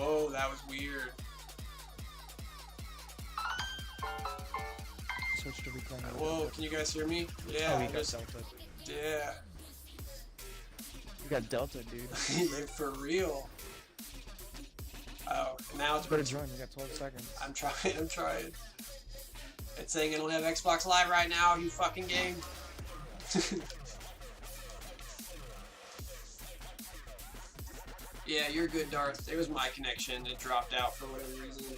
Whoa, that was weird. Switch to recording. Whoa, can you guys hear me? Yeah. Oh, you got Delta. Yeah. You got Delta, dude. For real. Oh, now it's better join. You got 12 seconds. I'm trying. It's saying I don't have Xbox Live right now, you fucking game. Yeah, you're good, Darth. It was my connection. It dropped out for whatever reason.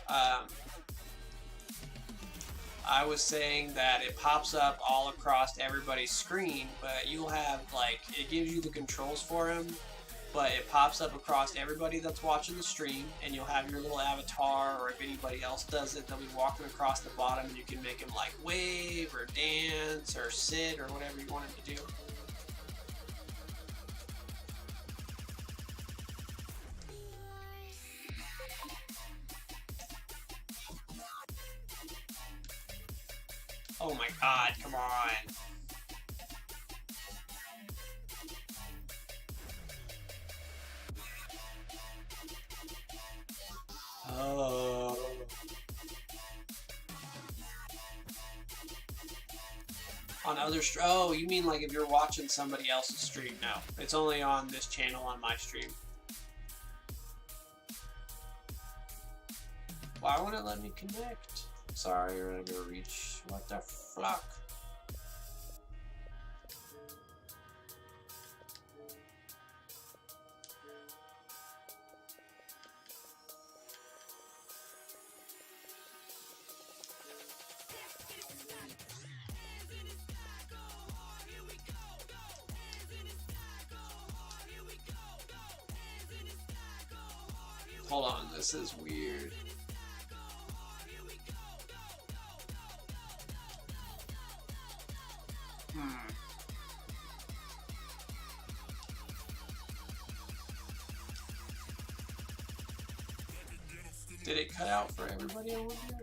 I was saying that it pops up all across everybody's screen, but you'll have, like, it gives you the controls for him, but it pops up across everybody that's watching the stream, and you'll have your little avatar, or if anybody else does it, they'll be walking across the bottom, and you can make him, like, wave, or dance, or sit, or whatever you want him to do. Oh my god, come on. Oh. On other oh, you mean like if you're watching somebody else's stream? No, it's only on this channel on my stream. Why won't it let me connect? Sorry, you're gonna reach. What the fuck? Hold on, this is weird. Did it cut out for everybody over here?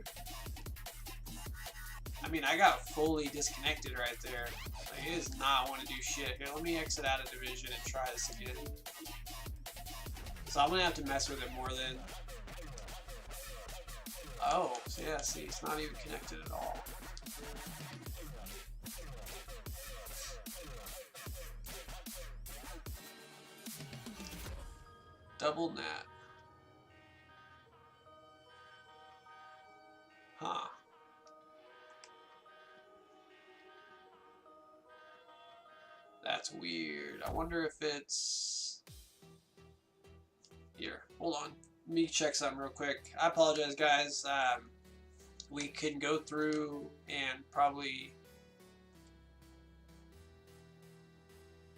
I mean, I got fully disconnected right there. Like, it does not want to do shit. Here, let me exit out of Division and try this again. So I'm gonna have to mess with it more then. Oh, so yeah, see, it's not even connected at all. Double nat. Huh. That's weird. I wonder if it's... Here, hold on. Let me check something real quick. I apologize, guys. We can go through and probably...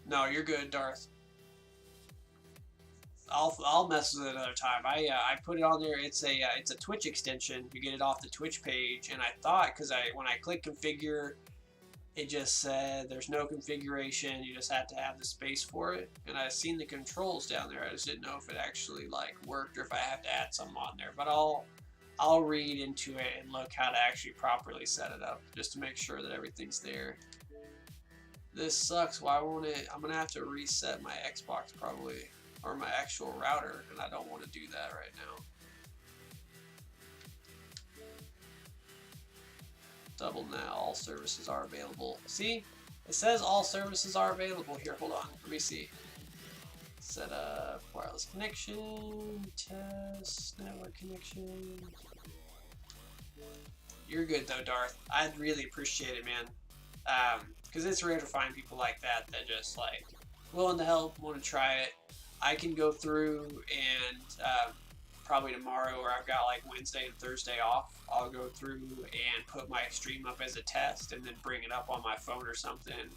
No, you're good, Darth. I'll mess with it another time. I put it on there. It's a Twitch extension. You get it off the Twitch page, and I thought when I click configure, it just said there's no configuration. You just have to have the space for it. And I've seen the controls down there. I just didn't know if it actually like worked or if I have to add something on there. But I'll read into it and look how to actually properly set it up just to make sure that everything's there. This sucks. Why won't it? I'm gonna have to reset my Xbox probably. Or my actual router, and I don't want to do that right now. Double now, all services are available. See? It says all services are available here. Hold on, let me see. Set up wireless connection, test, network connection. You're good though, Darth. I'd really appreciate it, man. Because it's rare to find people like that just like willing to help, want to try it. I can go through and probably tomorrow, or I've got like Wednesday and Thursday off, I'll go through and put my stream up as a test and then bring it up on my phone or something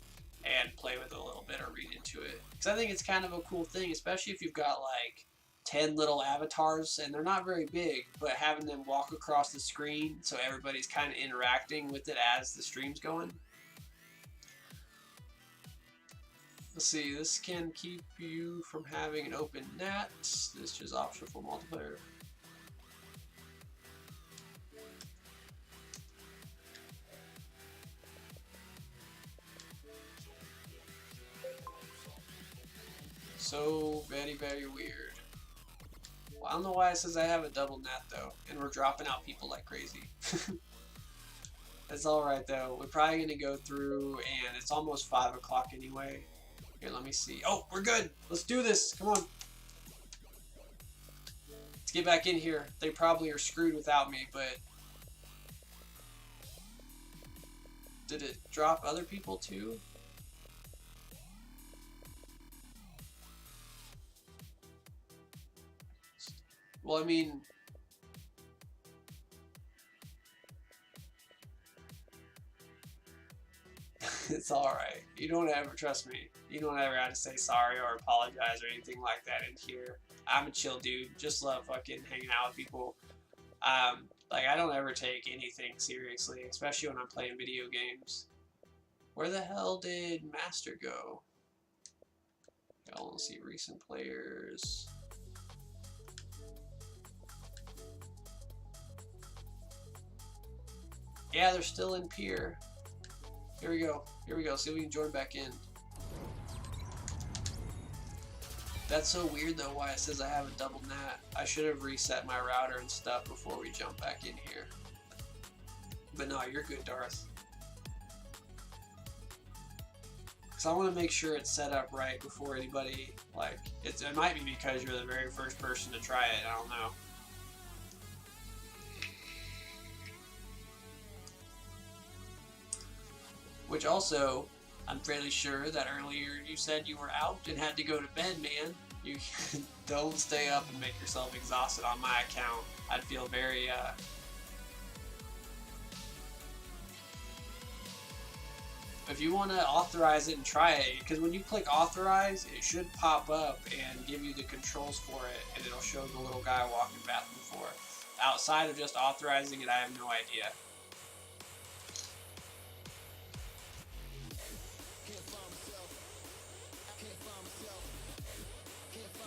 and play with it a little bit or read into it. Because I think it's kind of a cool thing, especially if you've got like 10 little avatars and they're not very big, but having them walk across the screen so everybody's kind of interacting with it as the stream's going. Let's see, this can keep you from having an open NAT. This is optional for multiplayer. So very, very weird. I don't know why it says I have a double net though, and we're dropping out people like crazy. That's alright though. We're probably gonna go through, and it's almost 5 o'clock anyway. Here, let me see. Oh, we're good. Let's do this. Come on. Let's get back in here. They probably are screwed without me, but did it drop other people too? Well, I mean, it's alright. You don't ever, trust me, you don't ever have to say sorry or apologize or anything like that in here. I'm a chill dude. Just love fucking hanging out with people. Like, I don't ever take anything seriously, especially when I'm playing video games. Where the hell did Master go? I want to see recent players. Yeah, they're still in Pier. Here we go. Here we go. See if we can join back in. That's so weird though why it says I have a double NAT. I should have reset my router and stuff before we jump back in here. But no, you're good, Darth. Because I want to make sure it's set up right before anybody, like, it might be because you're the very first person to try it, I don't know. Which also, I'm fairly sure that earlier you said you were out and had to go to bed, man. You don't stay up and make yourself exhausted on my account. I'd feel very, if you want to authorize it and try it, because when you click authorize, it should pop up and give you the controls for it, and it'll show the little guy walking back and forth. Outside of just authorizing it, I have no idea.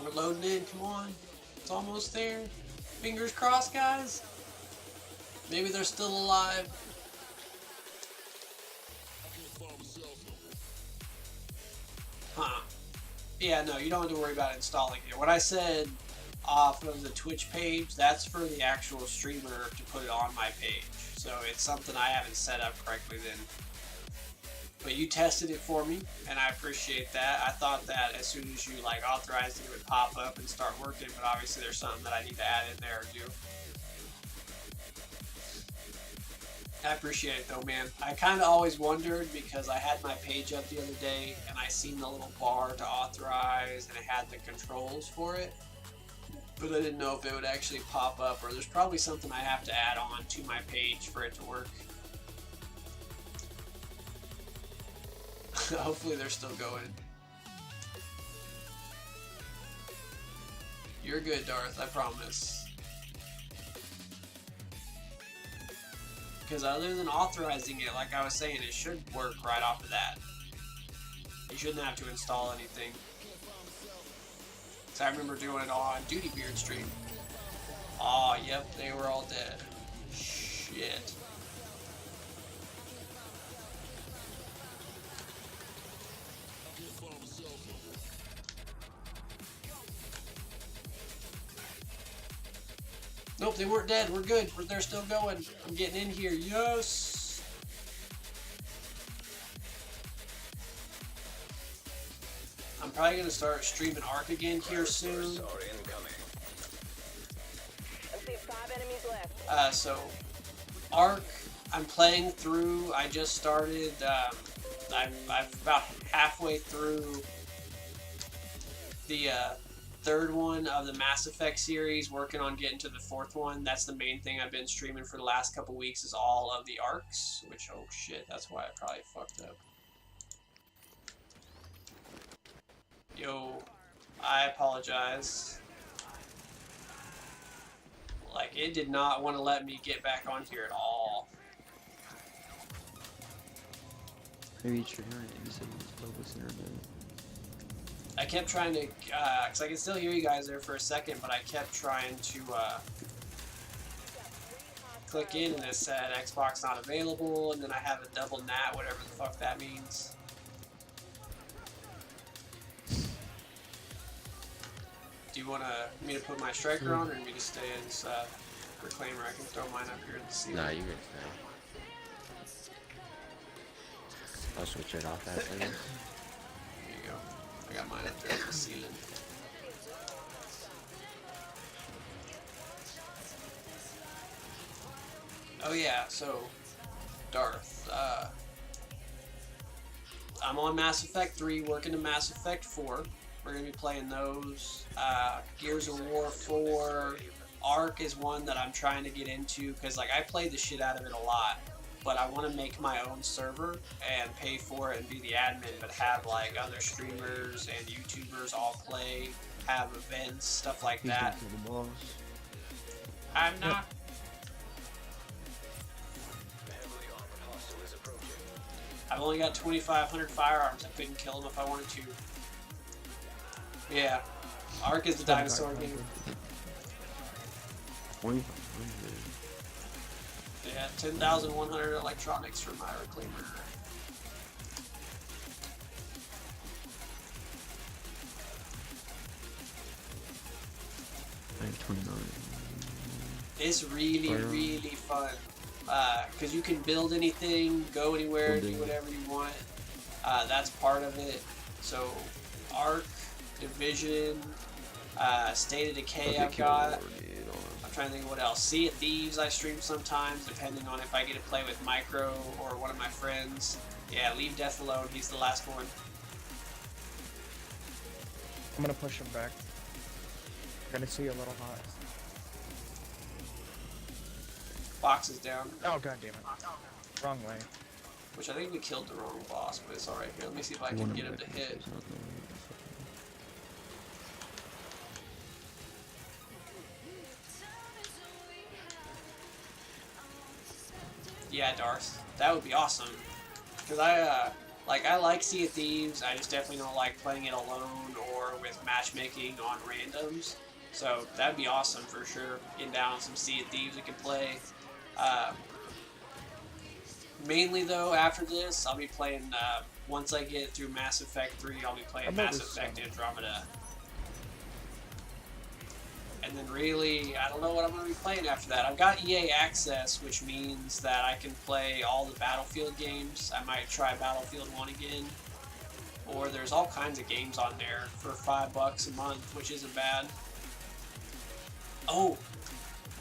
We're loading in, come on. It's almost there. Fingers crossed, guys. Maybe they're still alive. Huh. Yeah, no, you don't have to worry about installing it. What I said off of the Twitch page, that's for the actual streamer to put it on my page. So it's something I haven't set up correctly then. But you tested it for me, and I appreciate that. I thought that as soon as you like authorized it, it would pop up and start working, but obviously there's something that I need to add in there or do. I appreciate it though, man. I kind of always wondered because I had my page up the other day and I seen the little bar to authorize and it had the controls for it, but I didn't know if it would actually pop up, or there's probably something I have to add on to my page for it to work. Hopefully they're still going. You're good, Darth, I promise. Because other than authorizing it, like I was saying, it should work right off of that. You shouldn't have to install anything. Because I remember doing it on Duty Beard stream. Aw, yep, they were all dead. Shit. Nope, they weren't dead. We're good. They're still going. I'm getting in here. Yes! I'm probably going to start streaming Ark again here soon. So, Ark, I'm playing through. I just started. I'm about halfway through the third one of the Mass Effect series, working on getting to the fourth one. That's the main thing I've been streaming for the last couple weeks, is all of the arcs, which, oh shit, that's why I probably fucked up. Yo, I apologize. Like, it did not want to let me get back on here at all. Maybe it's your internet. You said you was focused internet. I kept trying to, because I can still hear you guys there for a second, but I kept trying to click in and it said Xbox not available, and then I have a double NAT, whatever the fuck that means. Do you want me to put my striker on, or me to stay as reclaimer? I can throw mine up here at the ceiling. Nah, you can stay. I'll switch it off after this. There you go. I got mine up there at the ceiling. Oh yeah, so Darth. I'm on Mass Effect 3, working to Mass Effect 4. We're going to be playing those. Gears of War 4. Ark is one that I'm trying to get into because like I played the shit out of it a lot, but I want to make my own server and pay for it and be the admin, but have like other streamers and YouTubers all play, have events, stuff like He's that. gonna kill the boss. I'm not. I've only got 2,500 firearms. I couldn't kill them if I wanted to. Yeah, Ark is the dinosaur game. 2500. Yeah, 10,100 electronics for my reclaimer. I have 29. It's really fun. Because you can build anything, go anywhere, do whatever you want. That's part of it. So, Ark, Division, State of Decay I've got. I'm trying to think of what else. Sea of Thieves I stream sometimes, depending on if I get to play with Micro or one of my friends. Yeah, leave Death alone. He's the last one. I'm gonna push him back. Gonna see a little hot. Box is down. Oh god damn it. Wrong way. Which I think we killed the wrong boss, but it's alright. Here, let me see if I can get him to hit. Yeah, Darth. That would be awesome. Because I like Sea of Thieves. I just definitely don't like playing it alone or with matchmaking on randoms. So that'd be awesome for sure. Getting down on some Sea of Thieves we can play. Mainly though, after this, I'll be playing. Once I get through Mass Effect 3, I'll be playing Mass Effect Andromeda. And then really, I don't know what I'm going to be playing after that. I've got EA Access, which means that I can play all the Battlefield games. I might try Battlefield 1 again. Or there's all kinds of games on there for $5 a month, which isn't bad. Oh,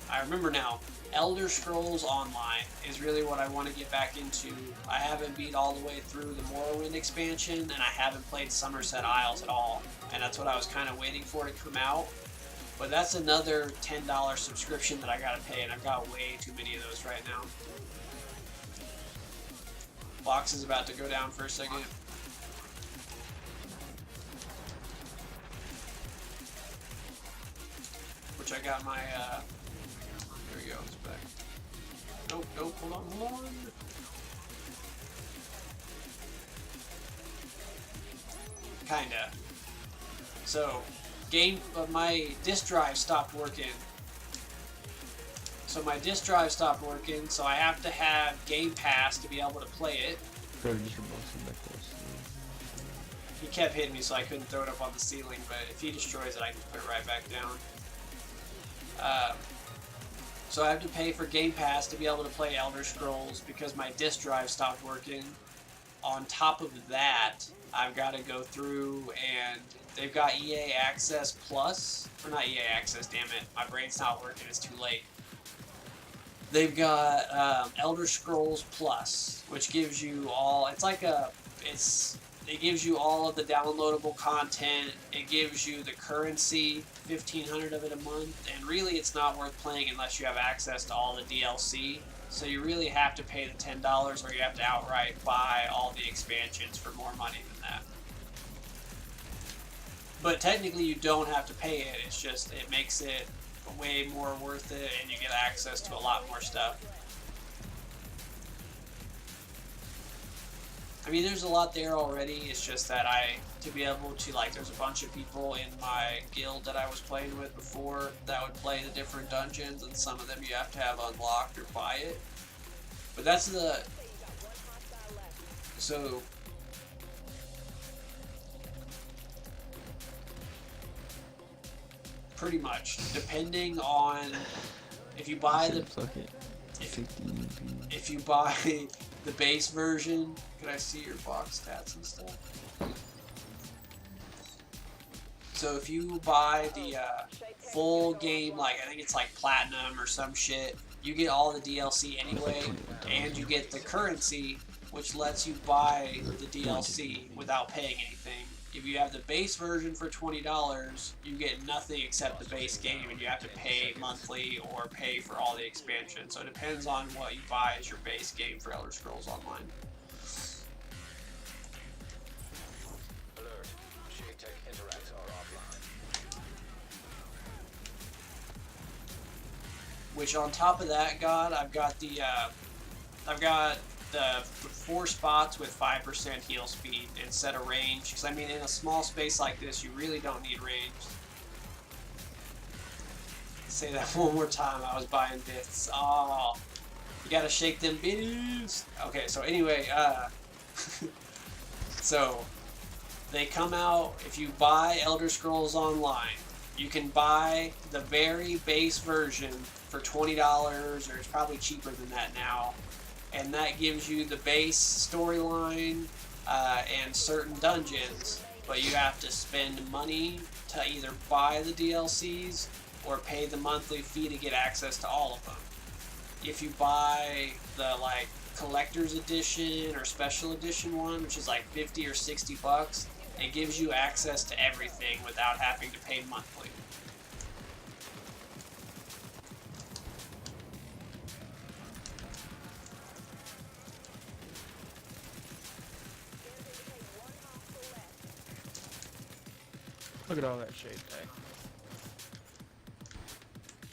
I remember now. Elder Scrolls Online is really what I want to get back into. I haven't beat all the way through the Morrowind expansion, and I haven't played Somerset Isles at all. And that's what I was kind of waiting for to come out. But that's another $10 subscription that I gotta pay, and I've got way too many of those right now. Box is about to go down for a second. Which I got my, there we go, it's back. Nope, hold on. Kinda. So, my disk drive stopped working. So my disk drive stopped working, so I have to have Game Pass to be able to play it. He kept hitting me, so I couldn't throw it up on the ceiling, but if he destroys it, I can put it right back down. So I have to pay for Game Pass to be able to play Elder Scrolls because my disk drive stopped working. On top of that, I've got to go through and they've got EA Access Plus, or not EA Access, damn it, my brain's not working, it's too late. They've got Elder Scrolls Plus, which gives you all, it gives you all of the downloadable content, it gives you the currency, 1,500 of it a month, and really it's not worth playing unless you have access to all the DLC. So you really have to pay the $10 or you have to outright buy all the expansions for more money than that. But technically you don't have to pay it, it's just, it makes it way more worth it and you get access to a lot more stuff. I mean, there's a lot there already, it's just that to be able to, there's a bunch of people in my guild that I was playing with before that would play the different dungeons, and some of them you have to have unlocked or buy it. But that's so, pretty much, depending on if you buy the Fuck it. 15. if you buy the base version. Can I see your box stats and stuff? So if you buy the full game, like I think it's like platinum or some shit, you get all the DLC anyway, and you get the currency, which lets you buy the DLC without paying anything. If you have the base version for $20, you get nothing except the base game, and you have to pay monthly or pay for all the expansion. So it depends on what you buy as your base game for Elder Scrolls Online. Alert. Tech interacts are offline. Which on top of that, God, I've got the 4 spots with 5% heal speed instead of range. Because I mean, in a small space like this, you really don't need range. Say that one more time. I was buying bits. Oh, you gotta shake them bitties. Okay, so anyway, so they come out if you buy Elder Scrolls Online. You can buy the very base version for $20, or it's probably cheaper than that now. And that gives you the base storyline and certain dungeons, but you have to spend money to either buy the DLCs or pay the monthly fee to get access to all of them. If you buy the like collector's edition or special edition one, which is like 50 or 60 bucks, it gives you access to everything without having to pay monthly. Look at all that shade tech.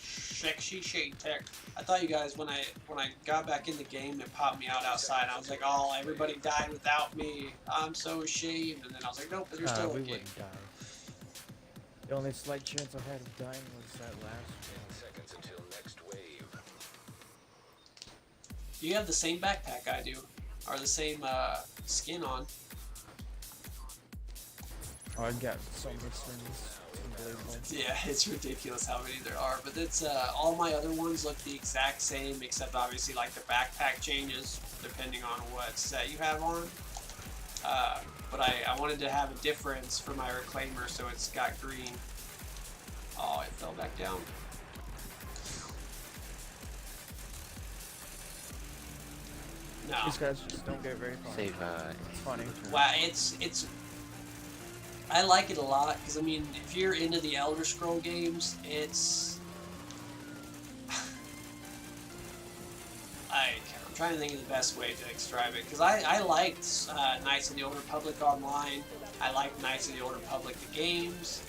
Sexy shade tech. I thought you guys, when I got back in the game, it popped me out outside. I was like, oh, everybody died without me. I'm so ashamed. And then I was like, nope, but you're still We okay. wouldn't die. The only slight chance I had of dying was that last 10 seconds until next wave. You have the same backpack I do, or the same skin on. Oh, I got so many skins. Unbelievable. Yeah, it's ridiculous how many there are. But it's all my other ones look the exact same, except obviously like the backpack changes depending on what set you have on. But I wanted to have a difference for my reclaimer, so it's got green. Oh, it fell back down. No. These guys just don't get very far. Save, It's funny. Wow, it's. I like it a lot because I mean, if you're into the Elder Scroll games, it's. I'm trying to think of the best way to describe it because I liked Knights of the Old Republic Online. I like Knights of the Old Republic the games.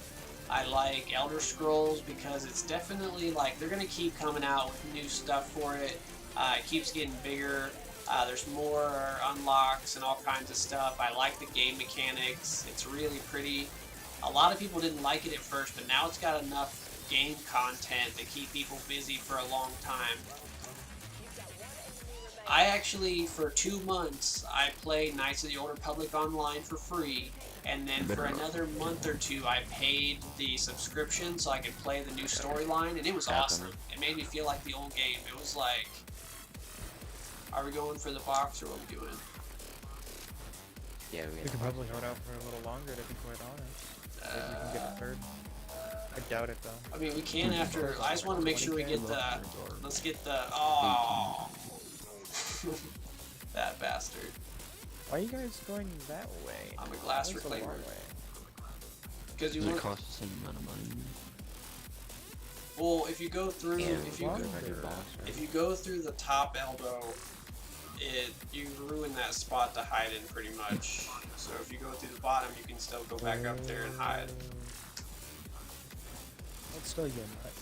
I like Elder Scrolls because it's definitely like they're gonna keep coming out with new stuff for it. It keeps getting bigger. There's more unlocks and all kinds of stuff. I like the game mechanics. It's really pretty. A lot of people didn't like it at first, but now it's got enough game content to keep people busy for a long time. I actually, for 2 months, I played Knights of the Old Republic Online for free, and then for another month or two, I paid the subscription so I could play the new storyline, and it was awesome. It made me feel like the old game. It was like, are we going for the box or what are we doing? Yeah, We could probably hold out for a little longer, to be quite honest. Maybe we can get a third. I doubt it, though. I mean, we can after. I just want to make sure we get the. Let's get the. Oh, that bastard! Why are you guys going that way? I'm a glass That's the reclaimer. wrong way. Because you Does it want. cost the same amount of money? Well, if you go through, if you why? go, if you go through the top elbow, you ruin that spot to hide in pretty much. So if you go through the bottom, you can still go back up there and hide. That's still your nut.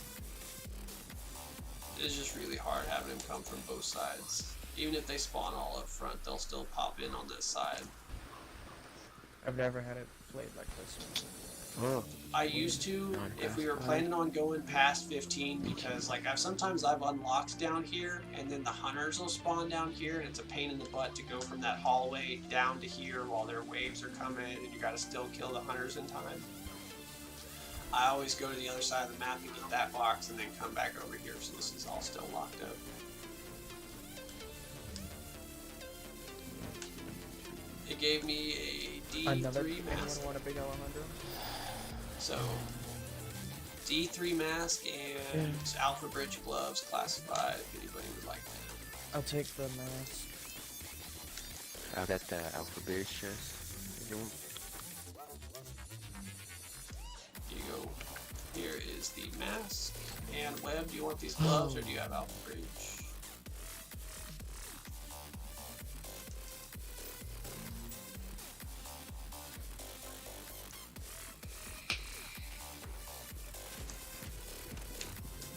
It's just really hard having them come from both sides. Even if they spawn all up front, they'll still pop in on this side. I've never had it played like this. Oh, I used to, if we were planning on going past 15, because like sometimes I've unlocked down here, and then the hunters will spawn down here, and it's a pain in the butt to go from that hallway down to here while their waves are coming, and you gotta still kill the hunters in time. I always go to the other side of the map and get that box and then come back over here, so this is all still locked up. It gave me a D3 Another mask. anyone want a big Alejandro? So, D3 mask and Alpha Bridge gloves classified, if anybody would like that. I'll take the mask. I got the Alpha Bear chest. Here you go. Here is the mask. And Webb, do you want these gloves or do you have Alpha Bridge?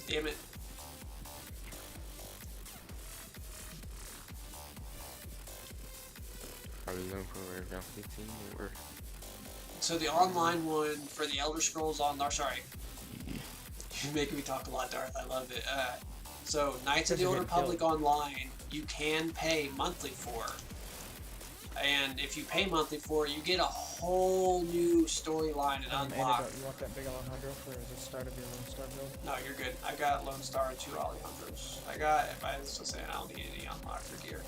Damn it. Are we going for round 15 or? So the online one for the Elder Scrolls sorry. You're making me talk a lot, Darth. I love it. So Knights of the Old Republic Online, you can pay monthly for. And if you pay monthly for it, you get a whole new storyline and unlock. You want that big Alejandro for the start of your Lone Star build? No, you're good. I got Lone Star and 2 Alejandros. If I was just saying, I don't need any unlock for gear.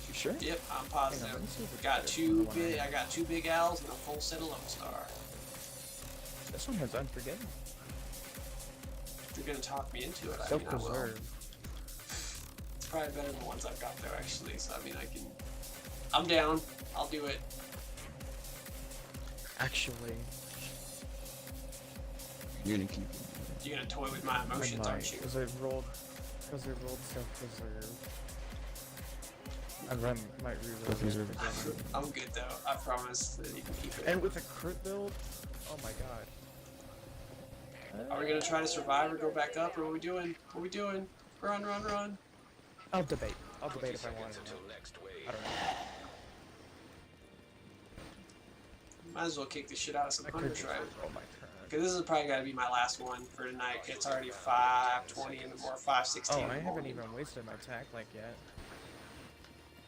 You sure? Yep, I'm positive. let me see if it's Got better. I got 2 big Ls and a full set of Lone Star. This one has Unforgiven. If you're gonna talk me into it, I So mean, I will. preserved. It's probably better than the ones I've got though, actually. So I mean, I'm down. I'll do it. Actually, You're gonna keep it. You're gonna toy with my emotions, aren't you? because they've rolled self-preserve. I might reroll Self-preserve. it again. I'm good though. I promise that you can keep it. And with a crit build, oh my god. Are we gonna try to survive or go back up, or what are we doing? What are we doing? Run, run, run. I'll debate. I'll 20 debate if I want seconds it. until next wave. I don't know. Might as well kick the shit out of some I could hunters, just right? roll my turn. Because this is probably gotta be my last one for tonight. It's already 5:20 in the morning, 5:16 Oh, in the I haven't morning. even wasted my tack like yet.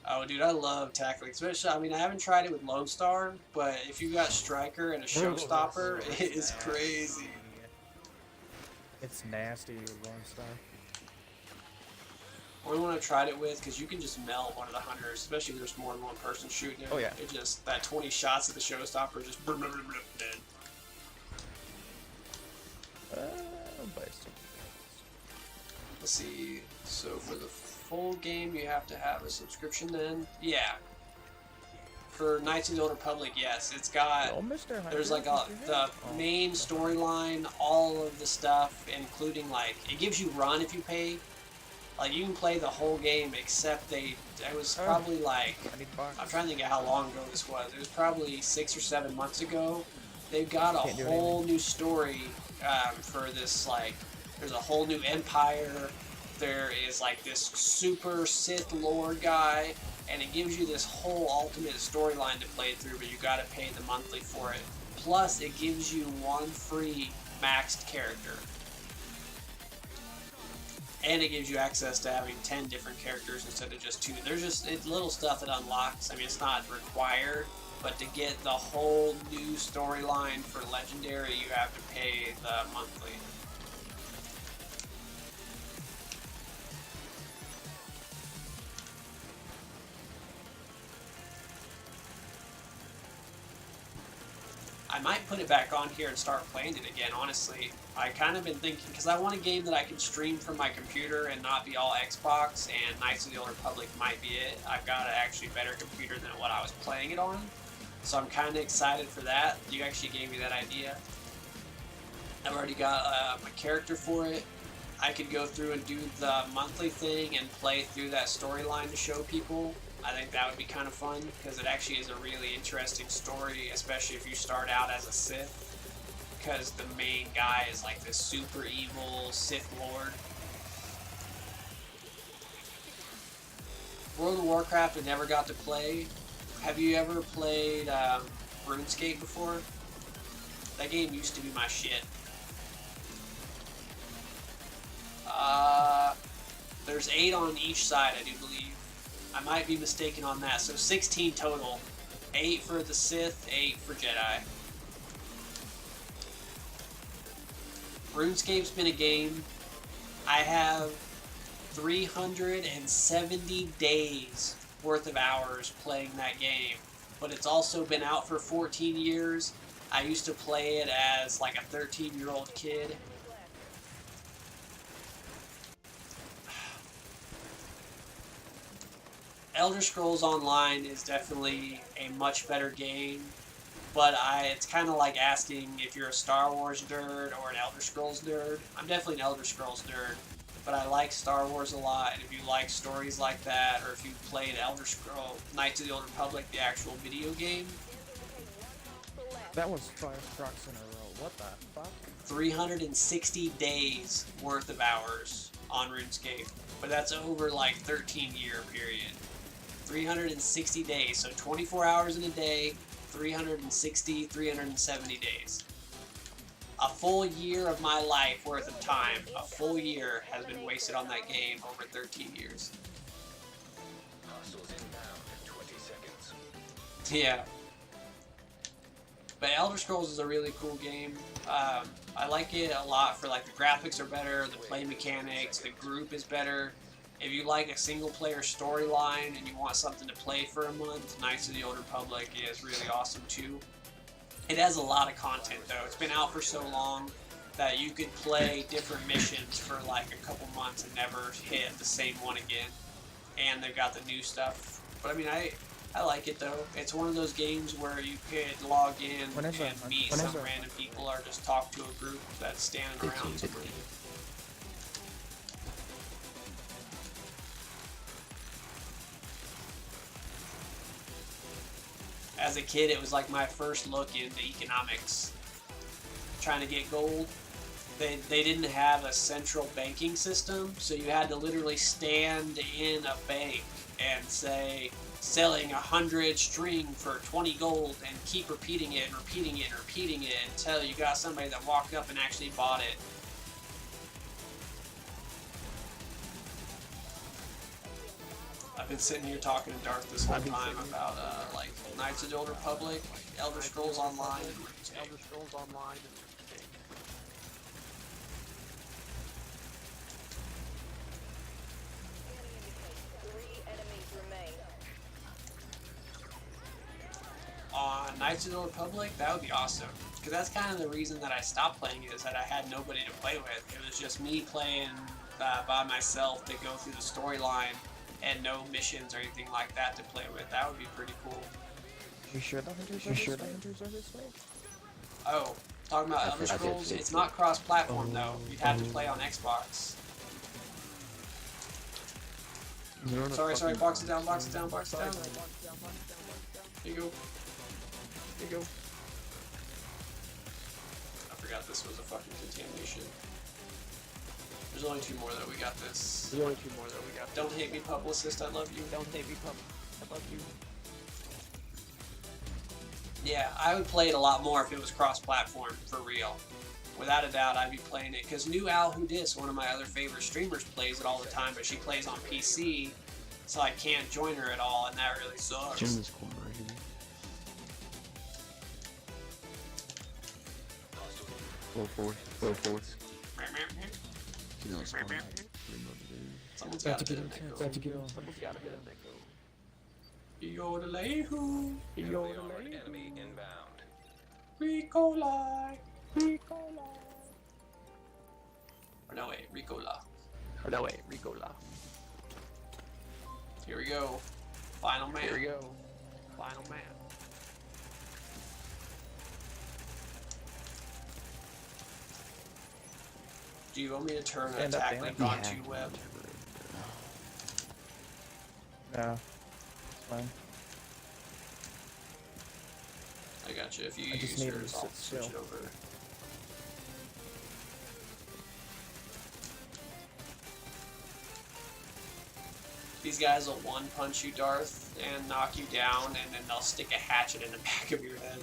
Oh, dude, I love tackling. Especially, I mean, I haven't tried it with Lone Star, but if you got Striker and a Showstopper, it is crazy. It's nasty with Lone Star. Only one I tried it with, because you can just melt one of the hunters, especially if there's more than one person shooting it. Oh, yeah. It just, that 20 shots of the Showstopper just dead. But it's Let's see. So for the full game, you have to have a subscription then? Yeah. For Knights of the Old Republic, yes. It's got... oh, Mr. There's like the main storyline, all of the stuff, including like... It gives you run if you pay. Like, you can play the whole game, except it was probably like... I need box. I'm trying to think of how long ago this was. It was probably 6 or 7 months ago. They've got a Can't do whole new story for this, like, there's a whole new empire. There is, like, this super Sith Lord guy, and it gives you this whole ultimate storyline to play through, but you gotta pay the monthly for it. Plus, it gives you 1 free maxed character. And it gives you access to having 10 different characters instead of just 2. There's just it's little stuff that unlocks. I mean, it's not required, but to get the whole new storyline for Legendary, you have to pay the monthly. I might put it back on here and start playing it again, honestly. I kind of been thinking, because I want a game that I can stream from my computer and not be all Xbox, and Knights of the Old Republic might be it. I've got an actually better computer than what I was playing it on, so I'm kind of excited for that. You actually gave me that idea. I've already got a character for it. I could go through and do the monthly thing and play through that storyline to show people. I think that would be kind of fun, because it actually is a really interesting story, especially if you start out as a Sith, because the main guy is like this super evil Sith Lord. World of Warcraft I never got to play. Have you ever played RuneScape before? That game used to be my shit. There's 8 on each side, I do believe. I might be mistaken on that. So 16 total. 8 for the Sith, 8 for Jedi. RuneScape's been a game. I have 370 days worth of hours playing that game, but it's also been out for 14 years. I used to play it as like a 13-year-old kid. Elder Scrolls Online is definitely a much better game, but it's kind of like asking if you're a Star Wars nerd or an Elder Scrolls nerd. I'm definitely an Elder Scrolls nerd, but I like Star Wars a lot, and if you like stories like that, or if you played Elder Scrolls Knights of the Old Republic, the actual video game, That was 5 trucks in a row. What the fuck? 360 days worth of hours on RuneScape, but that's over like 13-year period. 360 days, so 24 hours in a day, 370 days. A full year of my life worth of time, a full year has been wasted on that game over 13 years. Hostiles inbound in 20 seconds. Yeah. But Elder Scrolls is a really cool game. I like it a lot for like the graphics are better, the play mechanics, the group is better. If you like a single player storyline and you want something to play for a month, Knights of the Old Republic is really awesome too. It has a lot of content though. It's been out for so long that you could play different missions for like a couple months and never hit the same one again. And they've got the new stuff. But I mean, I like it though. It's one of those games where you could log in and meet some random people or just talk to a group that's standing around somewhere. As a kid, it was like my first look into economics. Trying to get gold. They didn't have a central banking system, so you had to literally stand in a bank and say, selling 100 string for 20 gold, and keep repeating it and repeating it and repeating it until you got somebody that walked up and actually bought it. I've been sitting here talking to Darth this whole time about like Knights of the Old Republic, Elder Scrolls Online, and Elder Scrolls Online. on Knights of the Old Republic, that would be awesome. Because that's kind of the reason that I stopped playing it, is that I had nobody to play with. It was just me playing by myself to go through the storyline and no missions or anything like that to play with. That would be pretty cool. You sure the hunters are this way? Oh, talking about Elder Scrolls, it's not cross-platform though. You'd have to play on Xbox. Sorry, box it down. Here you go. I forgot this was a fucking contamination. There's only 2 more though, we got this. Don't hate me, publicist, I love you. I love you. Yeah, I would play it a lot more if it was cross-platform, for real. Without a doubt, I'd be playing it. Because New Al Who Dis, one of my other favorite streamers, plays it all the time, but she plays on PC, so I can't join her at all, and that really sucks. Join this corner right here. Go forth. You know, it's corner. Someone's got to get in there. Yodelay-hoo. Enemy inbound. Ricola. Or no, wait, Ricola. Here we go. Final man. Do you want me to turn an attack link on to web? Yeah. It's fine. I got you. If you I just use need yours, to I'll sit switch it still. over. These guys will one-punch you, Darth, and knock you down, and then they'll stick a hatchet in the back of your head.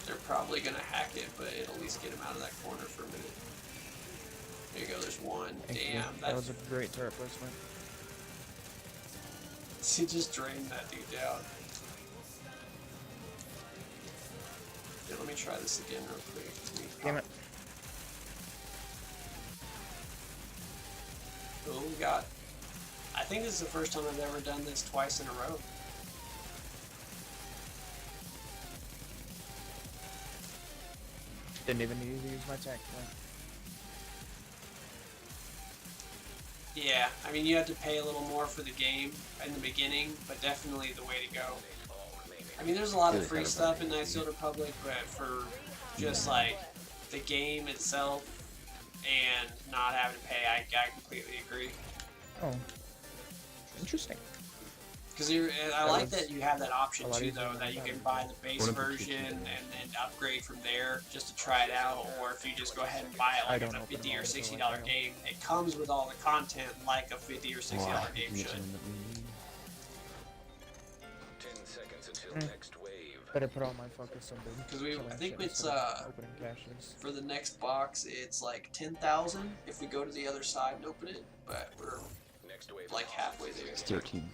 They're probably gonna hack it, but it'll at least get him out of that corner for a minute. There you go, there's one. Thank you. Damn, That was a great turret placement. He just drained that dude down. try this again real quick. Damn it. Oh, we got. I think this is the first time I've ever done this twice in a row. Didn't even need to use my tech. Yeah, I mean, you have to pay a little more for the game in the beginning, but definitely the way to go. I mean, there's a lot of free stuff in Knights of the Republic, but for just like the game itself and not having to pay, I completely agree. Oh, interesting. Because I like that you have that option too, though, that you can buy the base What if you version keep and then upgrade from there just to try it out, or if you just go ahead and buy it like a $50 or $60 game, it comes with all the content like a $50 or $60 game should. 10 seconds until next wave. Better put all my focus on the. Because I think it's opening caches. for the next box, it's like 10,000 if we go to the other side and open it, but we're Next wave. like halfway there. It's 13.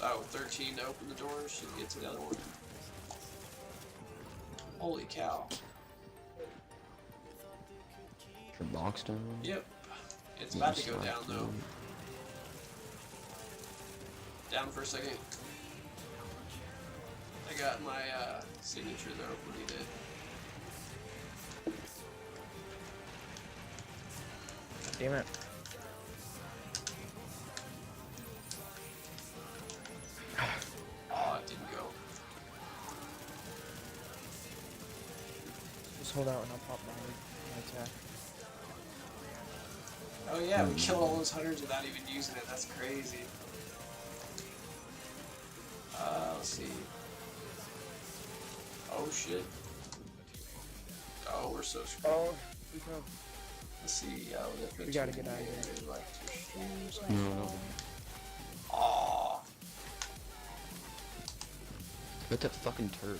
Oh, 13 to open the doors to get to the other one. Holy cow. For box down. Yep. It's about to go down though. Down for a second. I got my signature though when he did. Damn it. Oh, it didn't go. Just hold out and I'll pop my attack. Oh yeah, we killed all those hunters without even using it. That's crazy. Let's see. Oh shit. Oh, we're so screwed. Oh, we go. Let's see. We gotta get out of here. No. Aw. Put that fucking turret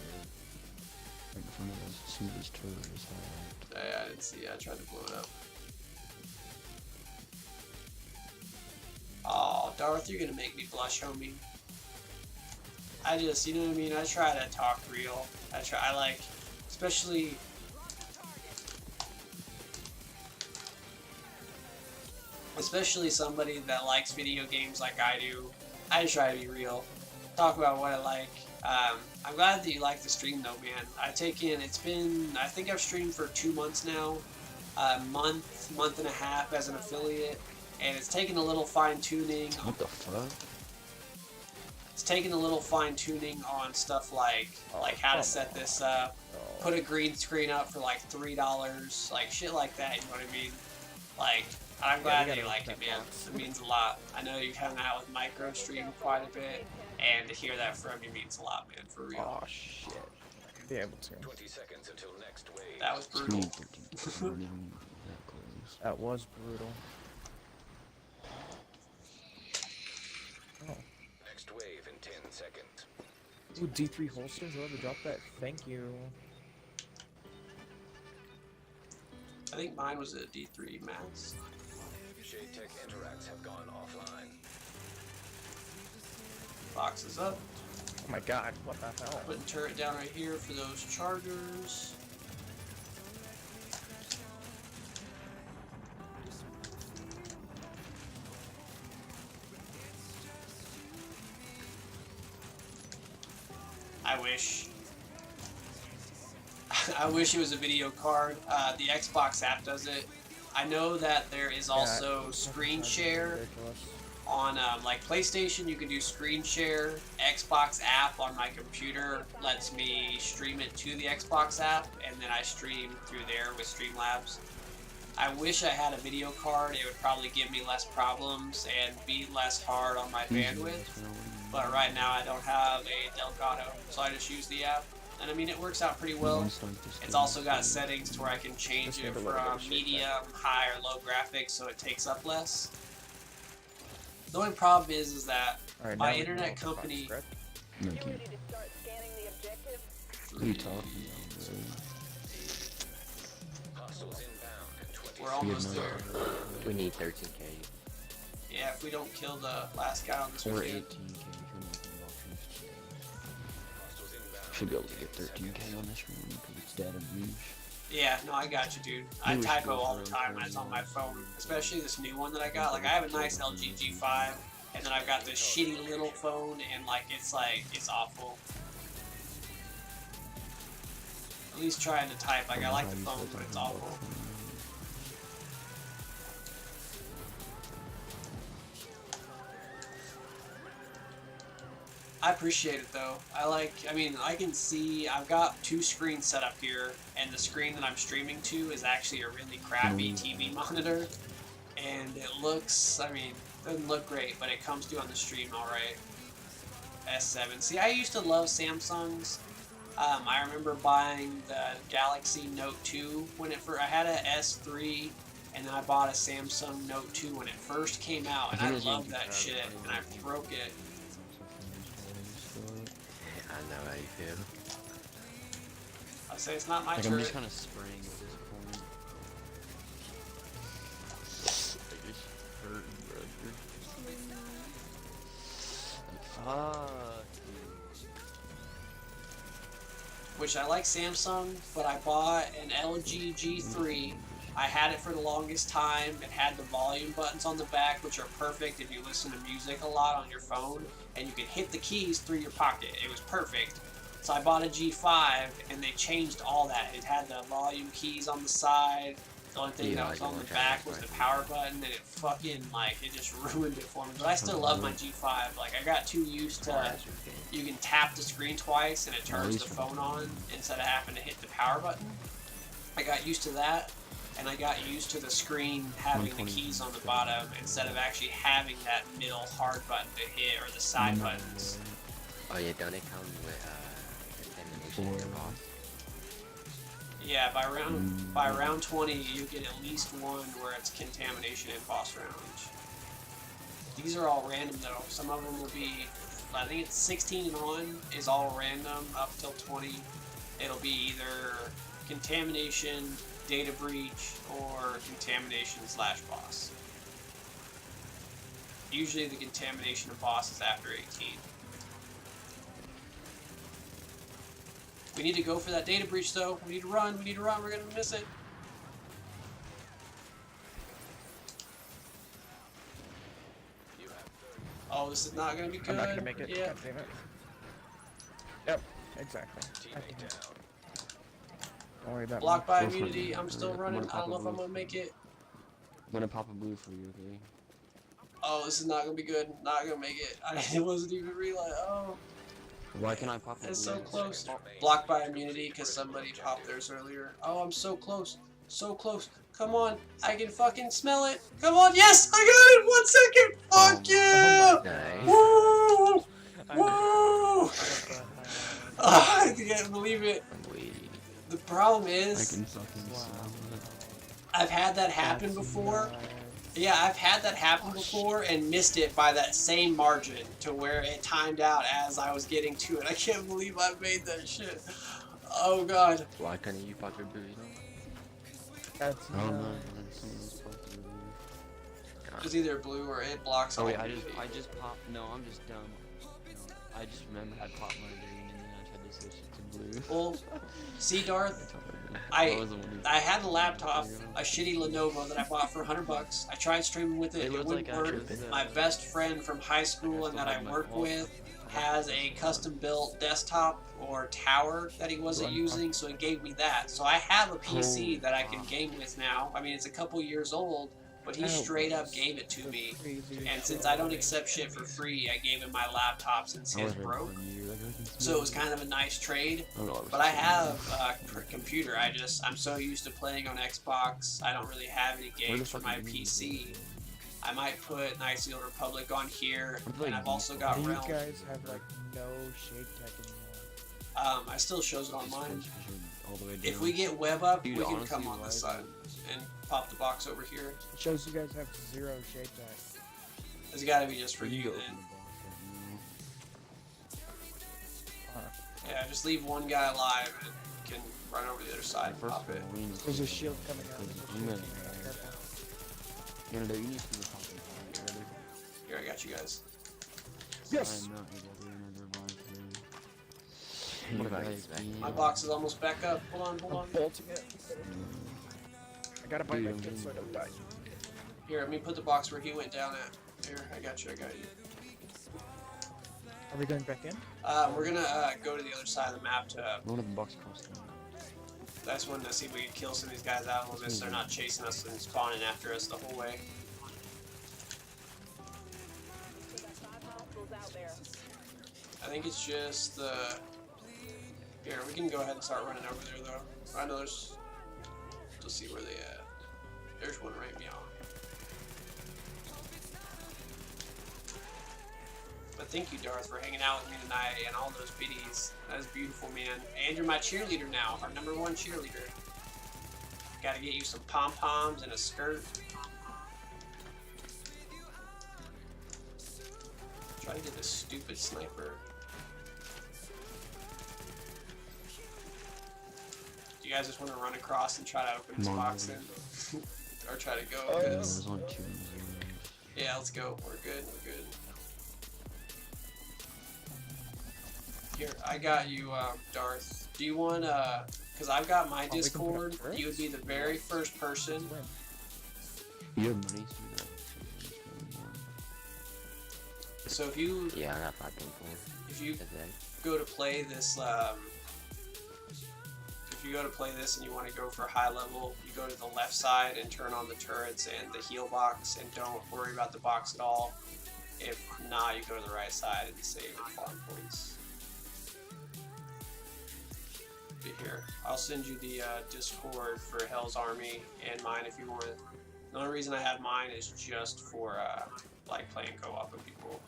right in front of us. Some of these turrets. I didn't see. I tried to blow it up. Oh, Darth, you're gonna make me blush, homie. I just, you know what I mean? I try to talk real. I like, especially. Especially somebody that likes video games like I do. I just try to be real. Talk about what I like. I'm glad that you like the stream though, man. I think I've streamed for 2 months now. A month and a half as an affiliate. And it's taken a little fine tuning. What the fuck? It's taken a little fine tuning on stuff like how to set this up, put a green screen up for like $3, like shit like that. You know what I mean? Like, I'm glad that you like it, man. It means a lot. I know you've hung out with Micro Stream quite a bit, and to hear that from you means a lot, man. For real. Oh shit. Be able to. 20 seconds until next wave. That was brutal. That was brutal. Oh. Next wave in 10 seconds. Ooh, D3 holsters. Whoever dropped that, thank you. I think mine was a D3 Max. Shade Tech interacts have gone offline. Box is up. Oh my god, what the hell? Putting turret down right here for those chargers. I wish it was a video card. The Xbox app does it. I know that there is also screen share on like PlayStation. You can do screen share. Xbox app on my computer lets me stream it to the Xbox app, and then I stream through there with Streamlabs. I wish I had a video card. It would probably give me less problems and be less hard on my bandwidth. But right now I don't have a Delgado, so I just use the app. And I mean, it works out pretty well. It's also got settings to where I can change it from medium, high, or low graphics, so it takes up less. The only problem is that my internet company. No, can't. What are you talking about? Hostiles inbound in 20 We're almost there. We need 13k. Yeah, if we don't kill the last guy on this Or weekend. 18k. should be able to get 13K on this one because it's data breach. Yeah, no, I got you, dude. I Maybe we should typo go all for the a time when it's on my phone, especially this new one that I got. Like, I have a nice LG G5, and then I've got this shitty little phone, and it's awful. At least trying to type. Like, I like the phone, but it's awful. I appreciate it though. I mean, I can see, I've got 2 screens set up here, and the screen that I'm streaming to is actually a really crappy TV monitor. And it looks, I mean, doesn't look great, but it comes through on the stream alright. S7. See, I used to love Samsungs. I remember buying the Galaxy Note 2 when it first, I had a S3, and then I bought a Samsung Note 2 when it first came out, and I loved that shit, and I broke it. I know how you feel. I say it's not my Like, turn. I'm just kind of spraying at this point. Like, it's hurting, brother. Fuck. Which I like Samsung, but I bought an LG G3. I had it for the longest time. It had the volume buttons on the back, which are perfect if you listen to music a lot on your phone, and you can hit the keys through your pocket. It was perfect. So I bought a G5, and they changed all that. It had the volume keys on the side. The only thing that was on the back was the power button, and it fucking, it just ruined it for me. But I still love my G5. Like, I got too used to, you can tap the screen twice, and it turns the phone on instead of having to hit the power button. I got used to that, and I got used to the screen having the keys on the bottom instead of actually having that middle hard button to hit, or the side buttons. Oh yeah, don't it come with contamination in your boss? Yeah, by round 20, you get at least one where it's contamination in boss range. These are all random though. Some of them will be, I think it's 16 and on is all random up till 20. It'll be either contamination, data breach, or contamination / boss. Usually the contamination of boss is after 18. We need to go for that data breach though. We need to run, we're gonna miss it. Oh, this is not gonna be good. I'm not gonna make it. Yeah. God damn it. Yep, exactly. God damn it. Don't worry about Blocked me. by immunity, I'm still running. I don't know if I'm gonna make it. I'm gonna pop a blue for you, okay? Oh, this is not gonna be good. Not gonna make it. I wasn't even realizing. Oh, Why can I pop a blue? it's so close. Blocked by immunity because somebody popped theirs earlier. Oh, I'm so close. So close. Come on. I can fucking smell it. Come on. Yes, I got it. 1 second. Fuck yeah. Nice. Woo! I'm- Woo! I can't believe it. Wait. The problem I is, can fucking smell it. I've had that happen before. Yeah, I've had that happen before and missed it by that same margin to where it timed out as I was getting to it. I can't believe I made that shit. Oh god. Why can't you pop your booty? That's I don't know. nice. Someone's supposed to be. It's either blue or it blocks Oh all wait, I immunity. just popped. No, I'm just dumb. I just remember I popped my green and then I tried to switch it to blue. Well, see Darth, I was the one who- I had a laptop, a shitty Lenovo that I bought for $100. I tried streaming with it, it was wouldn't like work. after the- My best friend from high school and that I work with has a custom built desktop or tower that he wasn't using, so he gave me that. So I have a PC that I can game with now. I mean, it's a couple years old, but he straight up gave it to me. And since I don't accept shit for free, I gave him my laptop since his broke. So it was kind of a nice trade. But I have a computer. I'm so used to playing on Xbox. I don't really have any games for my PC. I might put Knights of the Old Republic on here, and I've also got Do you Realm. guys have like no shade tech anymore? I still shows it on mine. All the way down. If we get web up, Dude, we can honestly, come on this why side and pop the box over here. It shows you guys have 0 shade tech. It's gotta be just for You you go then. open the box, Yeah, just leave one guy alive and you can run over the other side and First pop of it. all, we need to There's see a the- shield coming out. There's a I'm shield gonna- coming out. Careful. You know, you need to see the top of the already. Here, I got you guys. Yes! I'm not able to do another live What about Guys, XB? My box is almost back up. Hold on, hold I'm on. bolting it. I gotta buy my Dude, kit so I don't die. Here, let me put the box where he went down at. Here, I got you, I got you. Are we going back in? We're gonna go to the other side of the map to one of the box across the map. that's one to see if we can kill some of these guys out a little bit so they're not chasing us and spawning after us the whole way. I think it's just the... Here, we can go ahead and start running over there though. I know there's... Let's see where they at. There's one right beyond. But thank you, Darth, for hanging out with me tonight and all those biddies. That was beautiful, man. And you're my cheerleader now, our #1 cheerleader. Gotta get you some pom-poms and a skirt. Try to get this stupid sniper. Do you guys just want to run across and try to open this box then? Or try to go? Yeah, 'Cause- there's only 2 yeah, let's go. We're good, we're good. Here, I got you, Darth. Do you want, because I've got my Oh, we can put up Discord, turrets? you would be the very first person. Win. You have money to do that. So if you Yeah, I got 5.4. if you That's it. go to play this, if you go to play this and you want to go for high level, you go to the left side and turn on the turrets and the heal box and don't worry about the box at all. If not, you go to the right side and save and farm points. But here, I'll send you the Discord for Hell's Army and mine if you want it. The only reason I have mine is just for like playing co-op with people.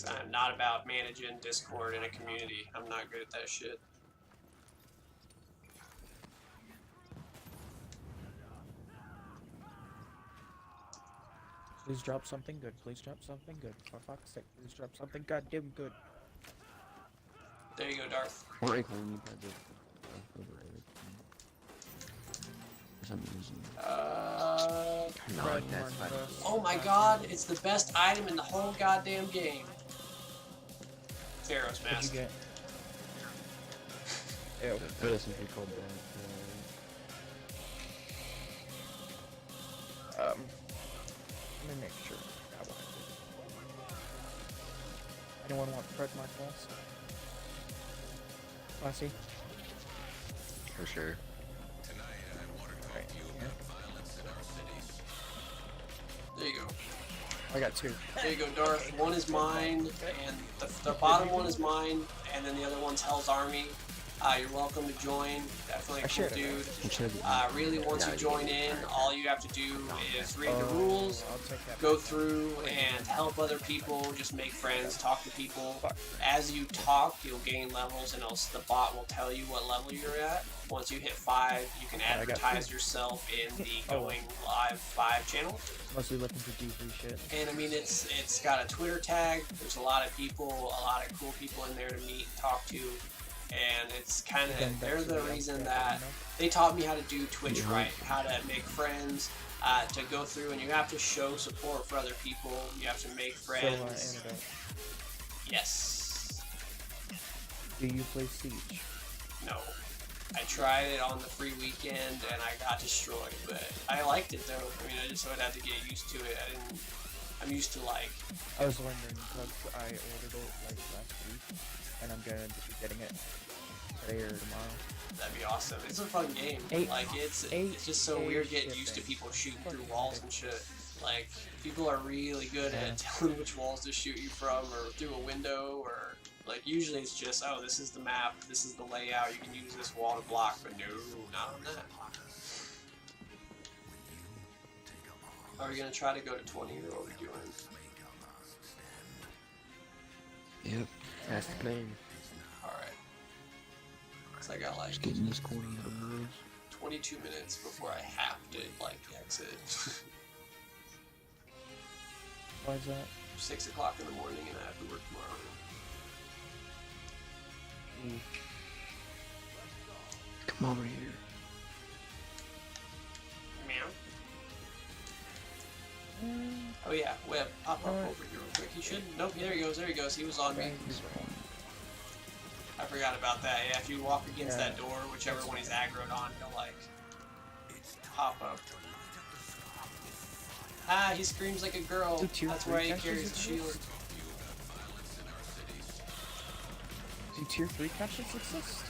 I'm not about managing Discord in a community. I'm not good at that shit. Please drop something good. Please drop something good. For fuck's sake, please drop something goddamn good. There you go, Darth. What rank are you by the overrated? For some reason. No, Red that's one, fine. Oh my god, it's the best item in the whole goddamn game. Pharaoh's What'd you Mask. get? Ew. What is something called that? Let me make sure. I want it. Anyone want Fred Marquez? Classy? For sure. Right. Yeah. There you go. I got 2. There you go, Darth. One is mine, and the bottom one is mine, and then the other one's Hell's Army. You're welcome to join. Definitely a I cool shared it. dude. Really, once you join in, all you have to do is read the rules, I'll take that. go through and help other people, just make friends, talk to people. As you talk, you'll gain levels, and the bot will tell you what level you're at. Once you hit 5, you can I got advertise yourself in the Going Live 5 channel. Mostly looking for D3 shit. And I mean, it's got a Twitter tag. There's a lot of people, a lot of cool people in there to meet and talk to. And it's kind of, they're the reason that they taught me how to do Twitch right, how to make friends, to go through, and you have to show support for other people. You have to make friends. antidote. Yes. Do you play Siege? No. I tried it on the free weekend and I got destroyed, but I liked it though. I mean, I just would have to get used to it. I'm used to like. I was wondering because I ordered it like last week, and I'm gonna be getting it today or tomorrow. That'd be awesome. It's a fun game. Like it's just so weird getting used to people shooting through walls and shit. Like people are really good at telling which walls to shoot you from or through a window or like usually it's just this is the map, this is the layout, you can use this wall to block, but no, not on that. Are we gonna try to go to 20 or what are we doing? Yep. That's the plan. Alright. Cause I got like Just getting this corner out of the road. 22 minutes before I have to like exit. Why is that? 6 o'clock in the morning and I have to work tomorrow. Come over here. Meow. Oh yeah, web. Pop up Alright. over here real quick. He should. Nope. There he goes. There he goes. He was on me. Thanks. I forgot about that. Yeah, if you walk against Yeah. that door, whichever one he's aggroed on, he'll like pop up. Ah, he screams like a girl. Do tier That's 3 why he catches carries a exist? shield. Do tier 3 catches exist?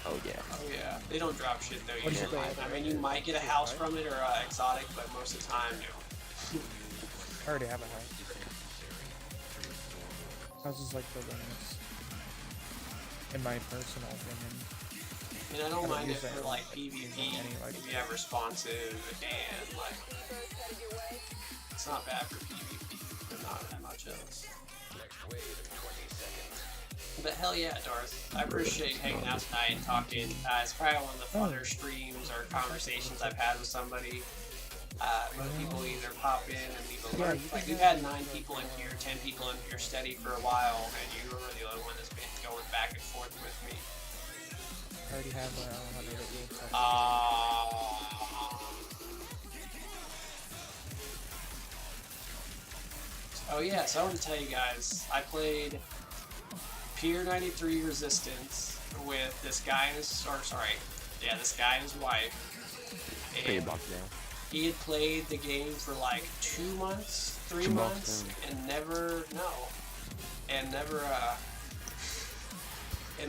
Oh yeah. Oh yeah, they don't drop shit though What is it usually. called? I mean, you might get a house from it or exotic, but most of the time, no. I already have a house. House is like the winners. In my personal opinion. I mean, I don't mind it use that for like PvP any, like- if you have responsive and like it's not bad for PvP, but not that much else. Next wave in 20 seconds. But hell yeah, Darth. I appreciate hanging out tonight and talking. It's probably one of the funner streams or conversations I've had with somebody. When people either pop in and leave a Yeah, lurk. you Like, can we've have- had 9 people in here, 10 people in here steady for a while, and you were the only one that's been going back and forth with me. I already have 100 of you. So Oh yeah, so I want to tell you guys, I played Pier 93 Resistance with this guy and his, this guy and his wife. Put your And box down. he had played the game for like 2 months, 3 2 months, months, yeah. and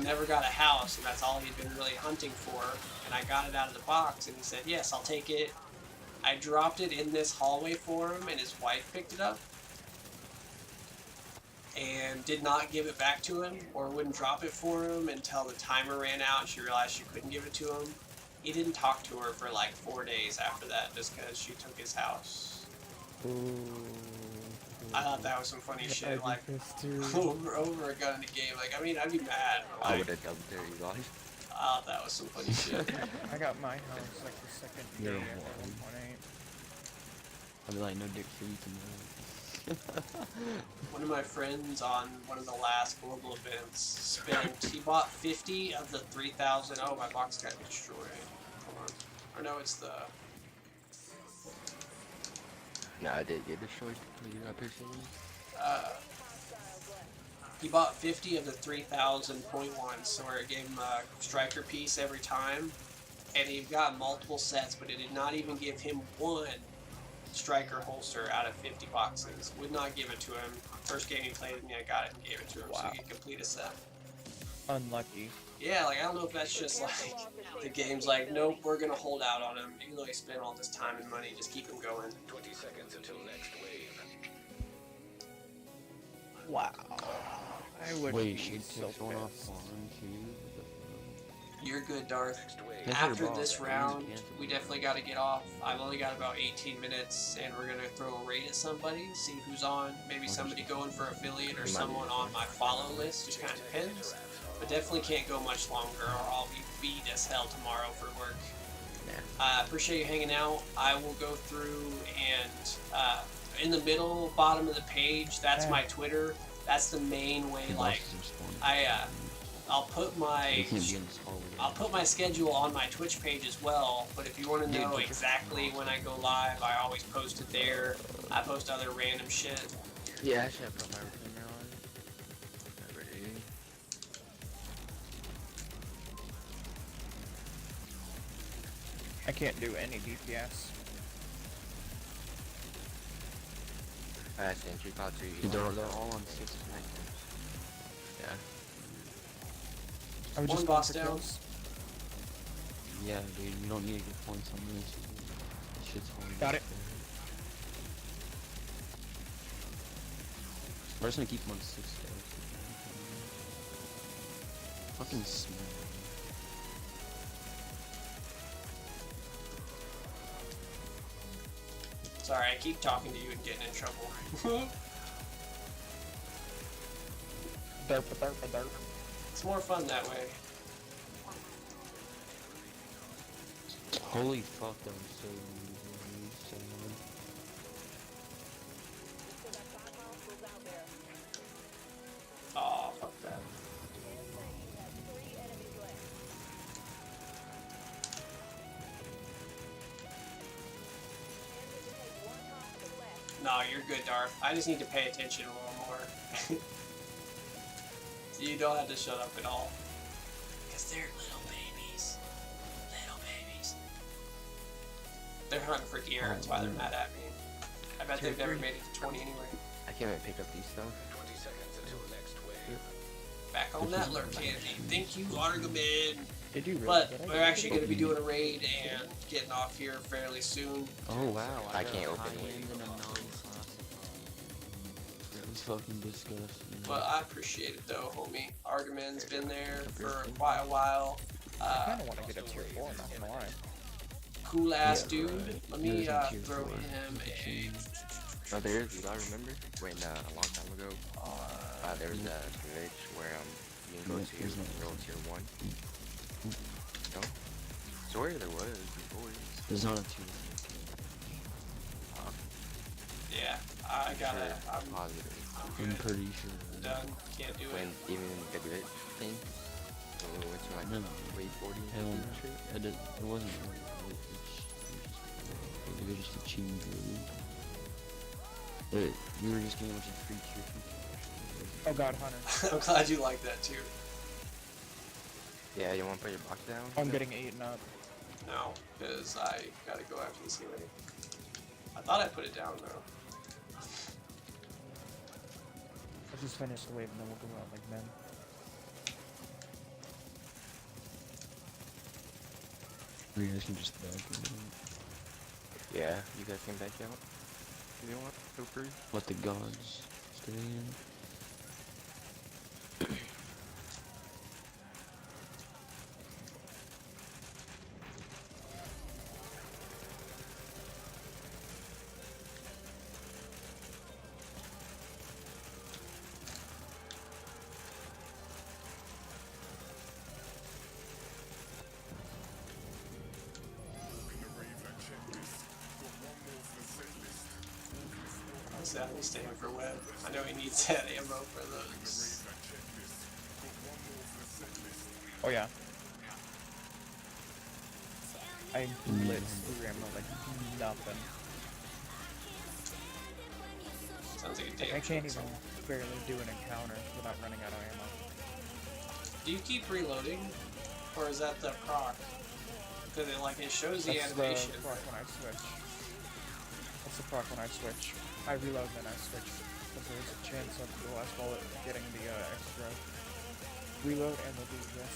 never got a house, and that's all he'd been really hunting for. And I got it out of the box, and he said, "Yes, I'll take it." I dropped it in this hallway for him, and his wife picked it up and did not give it back to him, or wouldn't drop it for him until the timer ran out and she realized she couldn't give it to him. He didn't talk to her for like 4 days after that just because she took his house. I thought that was some funny shit, like over a gun in the game. Like, I mean, I'd be mad, but I like, would have dubbed there, you guys. I thought that was some funny shit. I got my house like the second You're day a at moron. 1.8. I'll be like, no dick for you tomorrow. One of my friends on one of the last global events he bought 50 of the 3,000. Oh, my box got destroyed. Hold on. Or no, it's the. No, I did get destroyed. You got pictures of me? He bought 50 of the 3,000 point ones, so where it gave him a striker piece every time. And he got multiple sets, but it did not even give him one striker holster out of 50 boxes. Would not give it to him. First game he played with me, I got it and gave it to him so he could complete a set. Unlucky. Yeah, like, I don't know if that's just like, the game's like, nope, we're gonna hold out on him. Even though he spent all this time and money, just keep him going. 20 seconds until next wave. Wow. I would Wait, be she so takes one off pissed. one, too. You're good, Darth. Next wave. That's After your this boss. round, Cancel. we definitely got to get off. I've only got about 18 minutes, and we're gonna throw a raid at somebody, see who's on. Maybe somebody going for affiliate or someone on my follow list. Just kind of depends. But definitely can't go much longer, or I'll be beat as hell tomorrow for work. Yeah. Appreciate you hanging out. I will go through and in the middle, bottom of the page, that's my Twitter. That's the main way. Your Like, bosses are spawning. I'll put my You can't be in this hallway. I'll put my schedule on my Twitch page as well, but if you want to Dude, know put your exactly when I go live, I always post it there. I post other random shit. Yeah, I should have put my retainer on. Not ready. I can't do any DPS. I sent you about to Dude, they're all on 6. Yeah. I would One just boss go for down. kills. Yeah, dude, you don't need to get points on this. This shit's hard. Got it. We're just gonna keep him on 6 stars. Fucking smell. Sorry, I keep talking to you and getting in trouble. Derp. It's more fun that way. Holy fuck, that was so easy. So good. Aw, fuck that. No, you're good, Darth. I just need to pay attention a little more. You don't have to shut up at all. Because they're little babies. Little babies. They're hunting for gear, that's why they're mad at me. I bet they've never made it to 20 anyway. I can't even pick up these stuff. 20 seconds until next wave. Back on that lurk candy. Thank you, Argaman. Did you really? But we're actually going to be doing a raid and getting off here fairly soon. Oh wow, I got can't a open high it. end and a non-classic. That was fucking disgusting. But I appreciate it though, homie. Argaman's been there for quite a while. I kind of want to get a tier 4, not gonna lie. Cool ass Yeah, dude. right. Let me There's a tier throw 4. him a. Oh, there is. You gotta remember when a long time ago, there was a glitch where you can go Yeah, to there's no- roll tier 1. No, swear there was before. There's not a 2. Yeah, I gotta. Sure, I'm positive. I'm good. pretty sure. Done. Can't do When it. even the glitch thing, when we went to like No. wave 40 Hell and no. shit. It wasn't really a glitch, it was just a cheat, really. We were just getting a bunch of free tier 2. Oh god, Hunter. I'm glad you like that too. Yeah, you wanna put your box down? I'm getting eaten up. No, because I gotta go after this healing. I thought I put it down though. Let's just finish the wave and then we'll go out like men. You guys can just back it. Yeah, you guys can back out. If you want, feel free. Let the gods stay in. Honestly, I'm staying for web. I know he needs that ammo for those. Oh yeah. I lit through ammo like nothing. Sounds like a Like, day. I can't even barely do an encounter without running out of ammo. Do you keep reloading, or is that the proc? Because it shows the That's animation. the proc when I switch. That's the proc when I switch. I reload and then I switch. Because there's a chance of the last bullet getting the extra reload and we'll do this.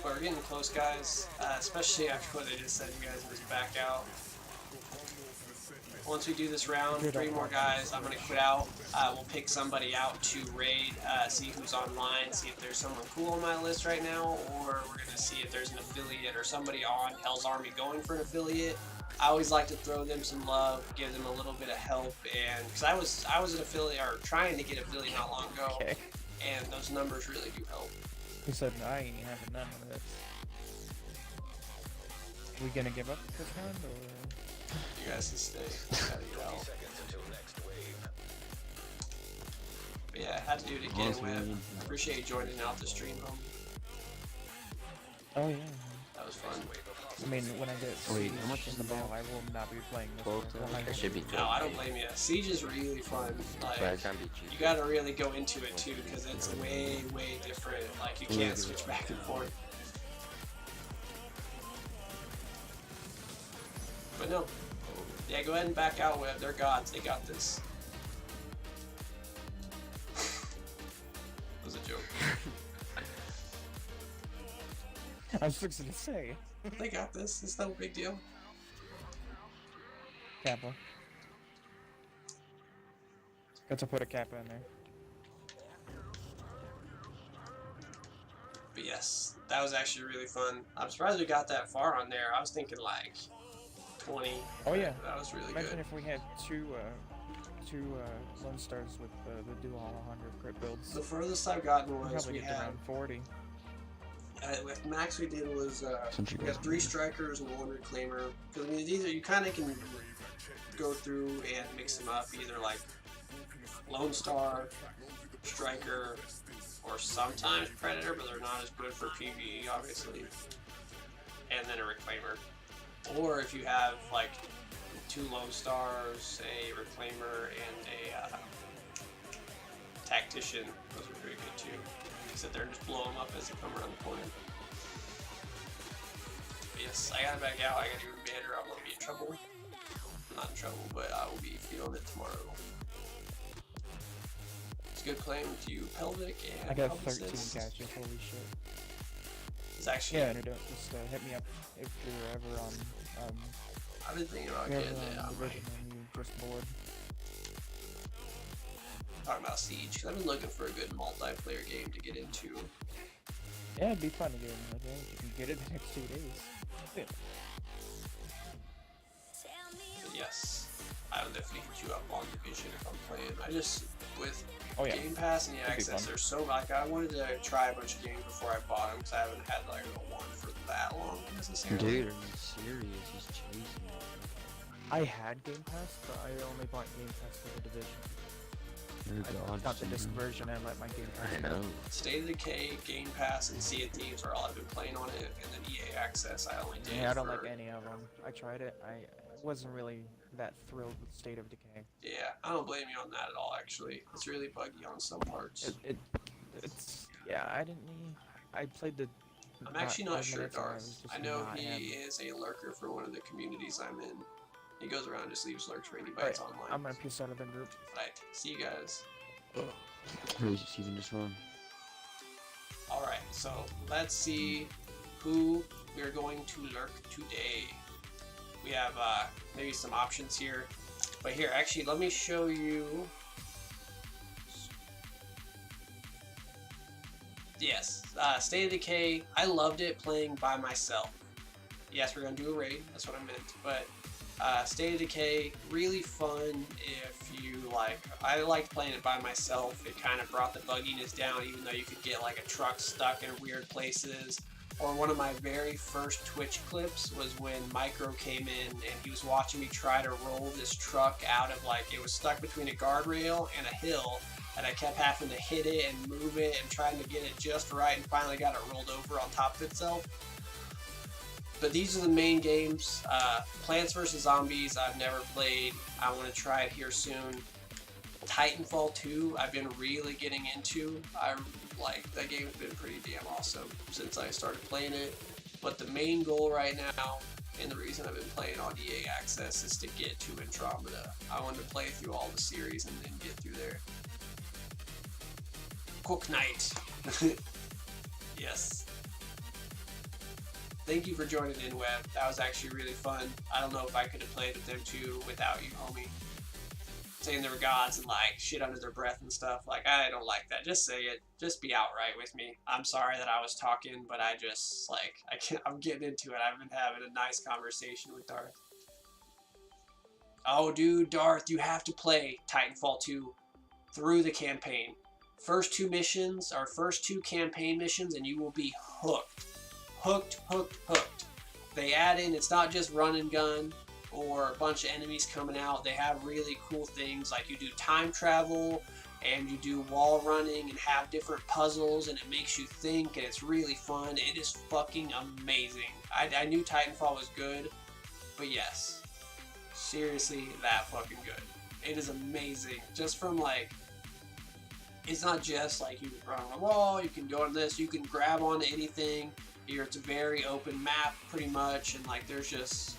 But we're getting close, guys. Especially after what they just said, you guys just back out. Once we do this round, 3 more guys, I'm gonna quit out. We'll pick somebody out to raid, see who's online, see if there's someone cool on my list right now, or we're gonna see if there's an affiliate or somebody on Hell's Army going for an affiliate. I always like to throw them some love, give them a little bit of help, and because I was an affiliate or trying to get affiliate not long ago, Okay. and those numbers really do help. He said, I ain't having none of this. We gonna give up this round or? You guys can stay. Gotta get 20 out. seconds until next wave. But yeah, I had to do it again, Honestly, Web. man. I appreciate you joining out the stream, homie. Oh yeah. That was fun. I mean, when I get Wait, Siege how much is in the the ball, ball? I will not be playing this. 12 one. times? That should be good. No, I don't blame you. Siege is really fun. But Like, it's gonna be cheap. you gotta really go into it too, because it's way, way different. Like, you can't switch back and forth. But no. Yeah, go ahead and back out, Web. They're gods. They got this. That was a joke. I was fixing to say. They got this. It's no big deal. Kappa. Got to put a Kappa in there. But yes, that was actually really fun. I'm surprised we got that far on there. I was thinking like 20. Oh yeah. That was really Imagine good. if we had two Lone Stars with the dual 100 crit builds. The furthest I've gotten We'll was probably we get to had around 40. with max we did was Since you we guys got 3 did. strikers and 1 reclaimer. Because I mean these are you kind of can go through and mix them up either like Lone Star, Striker, or sometimes Predator, but they're not as good for PvE obviously. and then a Reclaimer. Or if you have like 2 Lone Stars, a Reclaimer, and a Tactician, those are pretty good too. You sit there and just blow them up as they come around the corner. But yes, I gotta back out. I gotta go to bed or I'm gonna be in trouble. Not in trouble, but I will be feeling it tomorrow. It's good playing with you, Pelvic, and I got Publicist. 13 catches, holy shit. It's actually, Yeah, and just hit me up if you're ever on, I've been thinking about if you're getting ever it. on I'm Division and you're just bored. talking about Siege, 'cause I've been looking for a good multiplayer game to get into. Yeah, it'd be fun to get in, like, if you can get it the next 2 days. Yeah. But yes, I will definitely hit you up on Division if I'm playing. I just, with Oh yeah. Game Pass and the That'd be access, fun. there's so like I wanted to try a bunch of games before I bought them because I haven't had like a one for that long necessarily. Dude, are you serious? He's chasing me. I had Game Pass, but I only bought Game Pass for the Division. You're I got the disc version and let my Game Pass. I know. State of Decay, Game Pass, and Sea of Thieves are all I've been playing on it, and then EA Access I only did. Yeah, I don't for, like any of them. I tried it. I wasn't really that thrilled with State of Decay. Yeah, I don't blame you on that at all. Actually, it's really buggy on some parts. It's yeah. I didn't. I played the. I'm actually not 5 sure, minutes and Darth. was just I know not he in. is a lurker for one of the communities I'm in. He goes around and just leaves lurks for anybody Right, that's online. I'm gonna piece out of the group. Right, see you guys. Who's even just run? Alright, so let's see who we're going to lurk today. We have maybe some options here. But here, actually, let me show you. Yes, State of Decay, I loved it playing by myself. Yes, we're going to do a raid, that's what I meant. But State of Decay, really fun if you like. I liked playing it by myself. It kind of brought the bugginess down, even though you could get like a truck stuck in weird places. Or one of my very first Twitch clips was when Micro came in and he was watching me try to roll this truck out of like, it was stuck between a guardrail and a hill, and I kept having to hit it and move it and trying to get it just right, and finally got it rolled over on top of itself. But these are the main games. Plants vs. Zombies, I've never played. I want to try it here soon. Titanfall 2, I've been really getting into. I like that game's been pretty damn awesome since I started playing it. But the main goal right now, and the reason I've been playing on EA Access, is to get to Andromeda. I want to play through all the series and then get through there. Cook Knight. Yes. Thank you for joining in, Web. That was actually really fun. I don't know if I could have played with them too without you, homie. Saying they were gods and like shit under their breath and stuff. Like, I don't like that. Just say it. Just be outright with me. I'm sorry that I was talking, but I just like I'm getting into it. I've been having a nice conversation with Darth. Oh, dude, Darth, you have to play Titanfall 2 through the campaign. First 2 missions, or first 2 campaign missions, and you will be hooked. Hooked, hooked, hooked. They add in, it's not just run and gun or a bunch of enemies coming out. They have really cool things like you do time travel and you do wall running and have different puzzles, and it makes you think, and it's really fun. It is fucking amazing. I knew Titanfall was good, but yes, seriously, that fucking good. It is amazing. Just from like, it's not just like you can run on a wall, you can go on this, you can grab onto anything. Here it's a very open map pretty much, and like there's just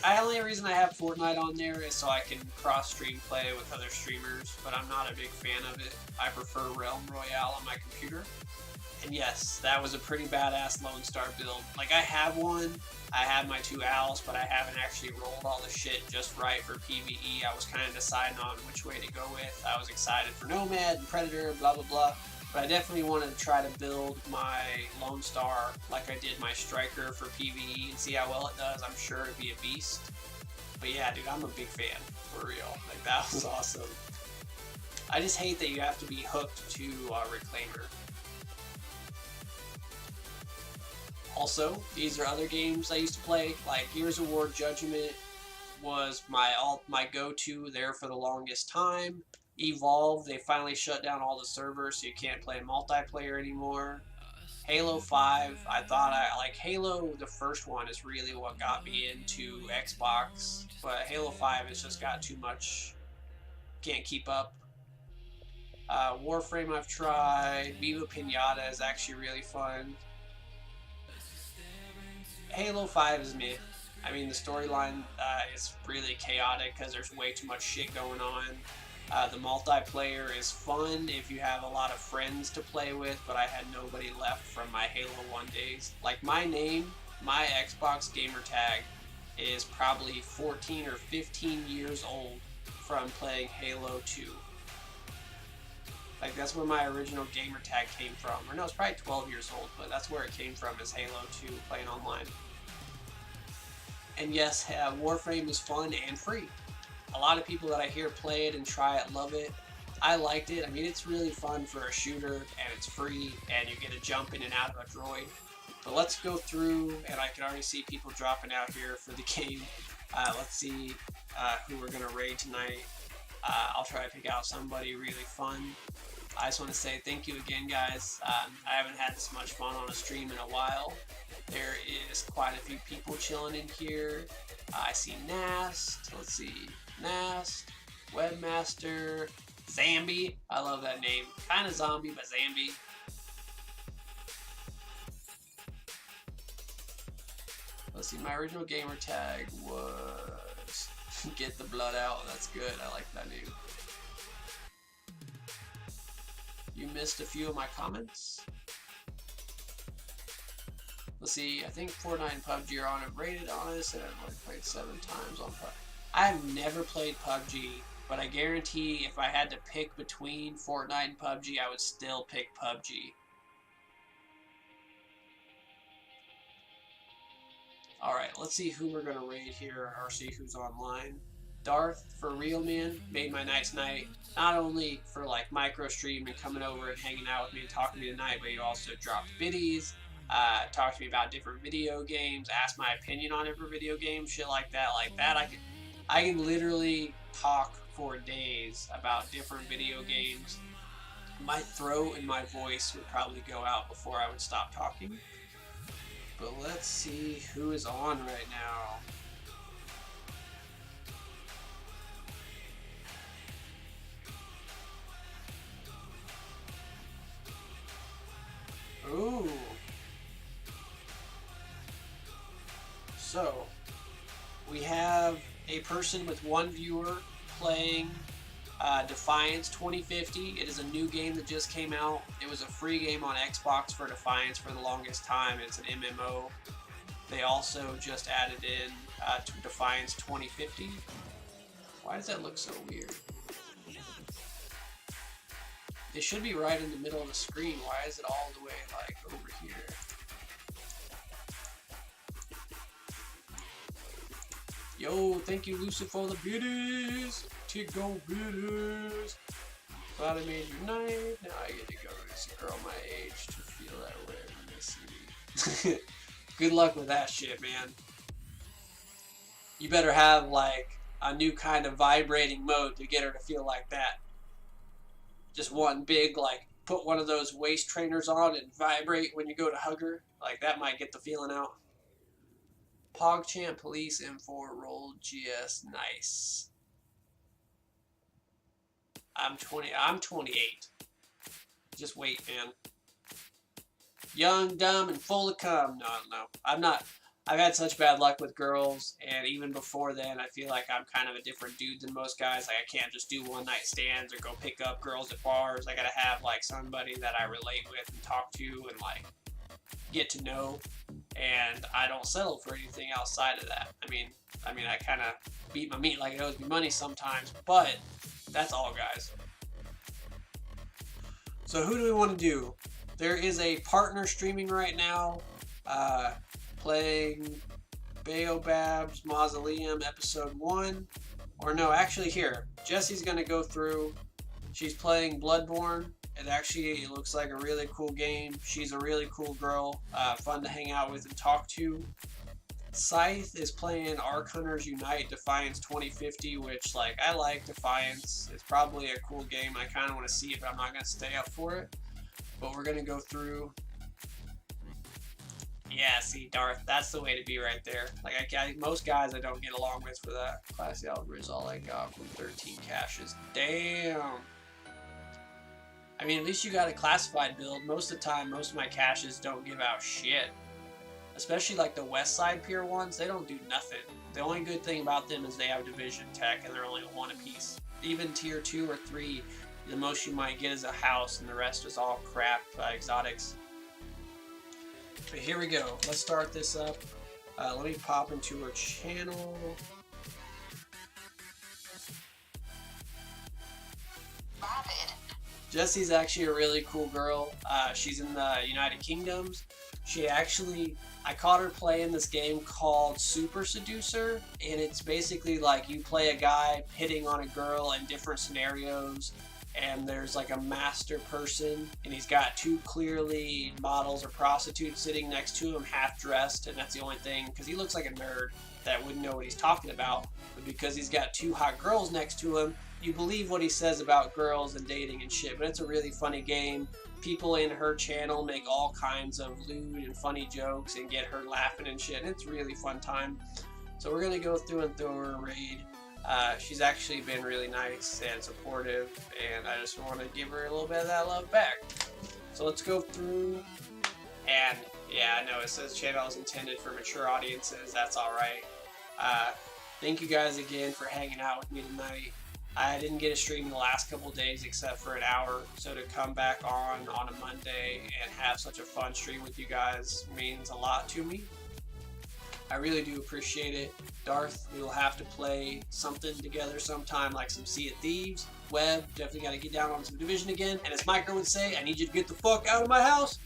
I only reason I have Fortnite on there is so I can cross stream play with other streamers, but I'm not a big fan of it. I prefer Realm Royale on my computer. And yes, that was a pretty badass Lone Star build. Like, I have one, I have my 2 owls, but I haven't actually rolled all the shit just right for PvE. I was kind of deciding on which way to go with. I was excited for Nomad and Predator, blah blah blah. But I definitely wanted to try to build my Lone Star like I did my Striker for PvE and see how well it does. I'm sure it'd be a beast. But yeah, dude, I'm a big fan, for real. Like, that was awesome. I just hate that you have to be hooked to Reclaimer. Also, these are other games I used to play, like Gears of War Judgment was my go-to there for the longest time. Evolve, they finally shut down all the servers, so you can't play multiplayer anymore. Halo 5, I thought like Halo, the first one is really what got me into Xbox, but Halo 5 has just got too much, can't keep up. Warframe I've tried, Viva Pinata is actually really fun. Halo 5 is mid. I mean, the storyline is really chaotic because there's way too much shit going on. The multiplayer is fun if you have a lot of friends to play with, but I had nobody left from my Halo 1 days. Like, my name, my Xbox gamer tag is probably 14 or 15 years old from playing Halo 2. Like, that's where my original gamer tag came from. Or no, it's probably 12 years old, but that's where it came from, is Halo 2, playing online. And yes, Warframe is fun and free. A lot of people that I hear play it and try it love it. I liked it. I mean, it's really fun for a shooter, and it's free, and you get to jump in and out of a droid. But let's go through, and I can already see people dropping out here for the game. Let's see who we're going to raid tonight. I'll try to pick out somebody really fun. I just want to say thank you again, guys. I haven't had this much fun on a stream in a while. There is quite a few people chilling in here. I see Nast. Let's see. Nast, Webmaster, Zambi. I love that name. Kind of zombie, but Zambi. Let's see. My original gamer tag was Get the Blood Out. That's good. I like that name. You missed a few of my comments. Let's see. I think Fortnite and PUBG are on it. Rated honest, and I've only played 7 times on PUBG. I've never played PUBG, but I guarantee if I had to pick between Fortnite and PUBG, I would still pick PUBG. Alright, let's see who we're going to raid here, or see who's online. Darth, for real, man, made my night tonight. Not only for like micro stream and coming over and hanging out with me and talking to me tonight, but you also dropped biddies, talked to me about different video games, asked my opinion on different video games, shit like that. I can literally talk for days about different video games. My throat and my voice would probably go out before I would stop talking. But let's see who is on right now. Ooh. So, we have a person with 1 viewer playing Defiance 2050. It is a new game that just came out. It was a free game on Xbox for Defiance for the longest time. It's an MMO. They also just added in to Defiance 2050. Why does that look so weird? It should be right in the middle of the screen. Why is it all the way like over here? Yo, thank you, Lucy, for the beauties. Go beauties. Glad I made your night. Now I get to go to this girl my age to feel that way when they see me. Good luck with that shit, man. You better have like a new kind of vibrating mode to get her to feel like that. Just one big, like, put one of those waist trainers on and vibrate when you go to hug her. Like, that might get the feeling out. PogChamp Police M4 Roll GS. Nice. I'm 28. Just wait, man. Young, dumb, and full of cum. No. I'm not. I've had such bad luck with girls, and even before then, I feel like I'm kind of a different dude than most guys. Like, I can't just do one-night stands or go pick up girls at bars. I gotta have, like, somebody that I relate with and talk to and, like, get to know. And I don't settle for anything outside of that. I mean, I kind of beat my meat like it owes me money sometimes, but that's all, guys. So who do we want to do? There is a partner streaming right now, playing Baobab's Mausoleum Episode 1. Or no, actually here. Jessie's going to go through. She's playing Bloodborne. It actually looks like a really cool game. She's a really cool girl. Fun to hang out with and talk to. Scythe is playing Arc Hunters Unite Defiance 2050, which, like, I like Defiance. It's probably a cool game. I kind of want to see it, but I'm not going to stay up for it. But we're going to go through. Yeah, see, Darth, that's the way to be right there. Like, most guys I don't get along with for that. Classy Algebra is all I got from 13 caches. Damn. I mean, at least you got a classified build. Most of the time, most of my caches don't give out shit. Especially like the West Side Pier ones, they don't do nothing. The only good thing about them is they have division tech and they're only 1 apiece. Even tier 2 or 3, the most you might get is a house and the rest is all crap exotics. But here we go. Let's start this up. Let me pop into her channel. Jessie's actually a really cool girl. She's in the United Kingdoms. I caught her playing this game called Super Seducer, and it's basically like you play a guy hitting on a girl in different scenarios, and there's like a master person, and he's got 2 clearly models or prostitutes sitting next to him, half dressed, and that's the only thing, because he looks like a nerd that wouldn't know what he's talking about, but because he's got 2 hot girls next to him, you believe what he says about girls and dating and shit. But it's a really funny game. People in her channel make all kinds of lewd and funny jokes and get her laughing and shit. And it's a really fun time. So we're going to go through and throw her a raid. She's actually been really nice and supportive, and I just want to give her a little bit of that love back. So let's go through. And yeah, I know it says channel is intended for mature audiences. That's alright. Thank you guys again for hanging out with me tonight. I didn't get a stream in the last couple of days except for an hour, so to come back on a Monday and have such a fun stream with you guys means a lot to me. I really do appreciate it. Darth, we will have to play something together sometime, like some Sea of Thieves. Webb, definitely got to get down on some Division again. And as Micro would say, I need you to get the fuck out of my house.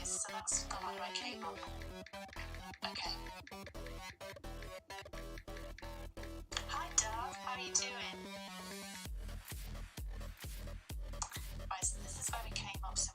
So that's gone on my cable. Okay. Hi Dove, how are you doing? Right, so this is where we came up, so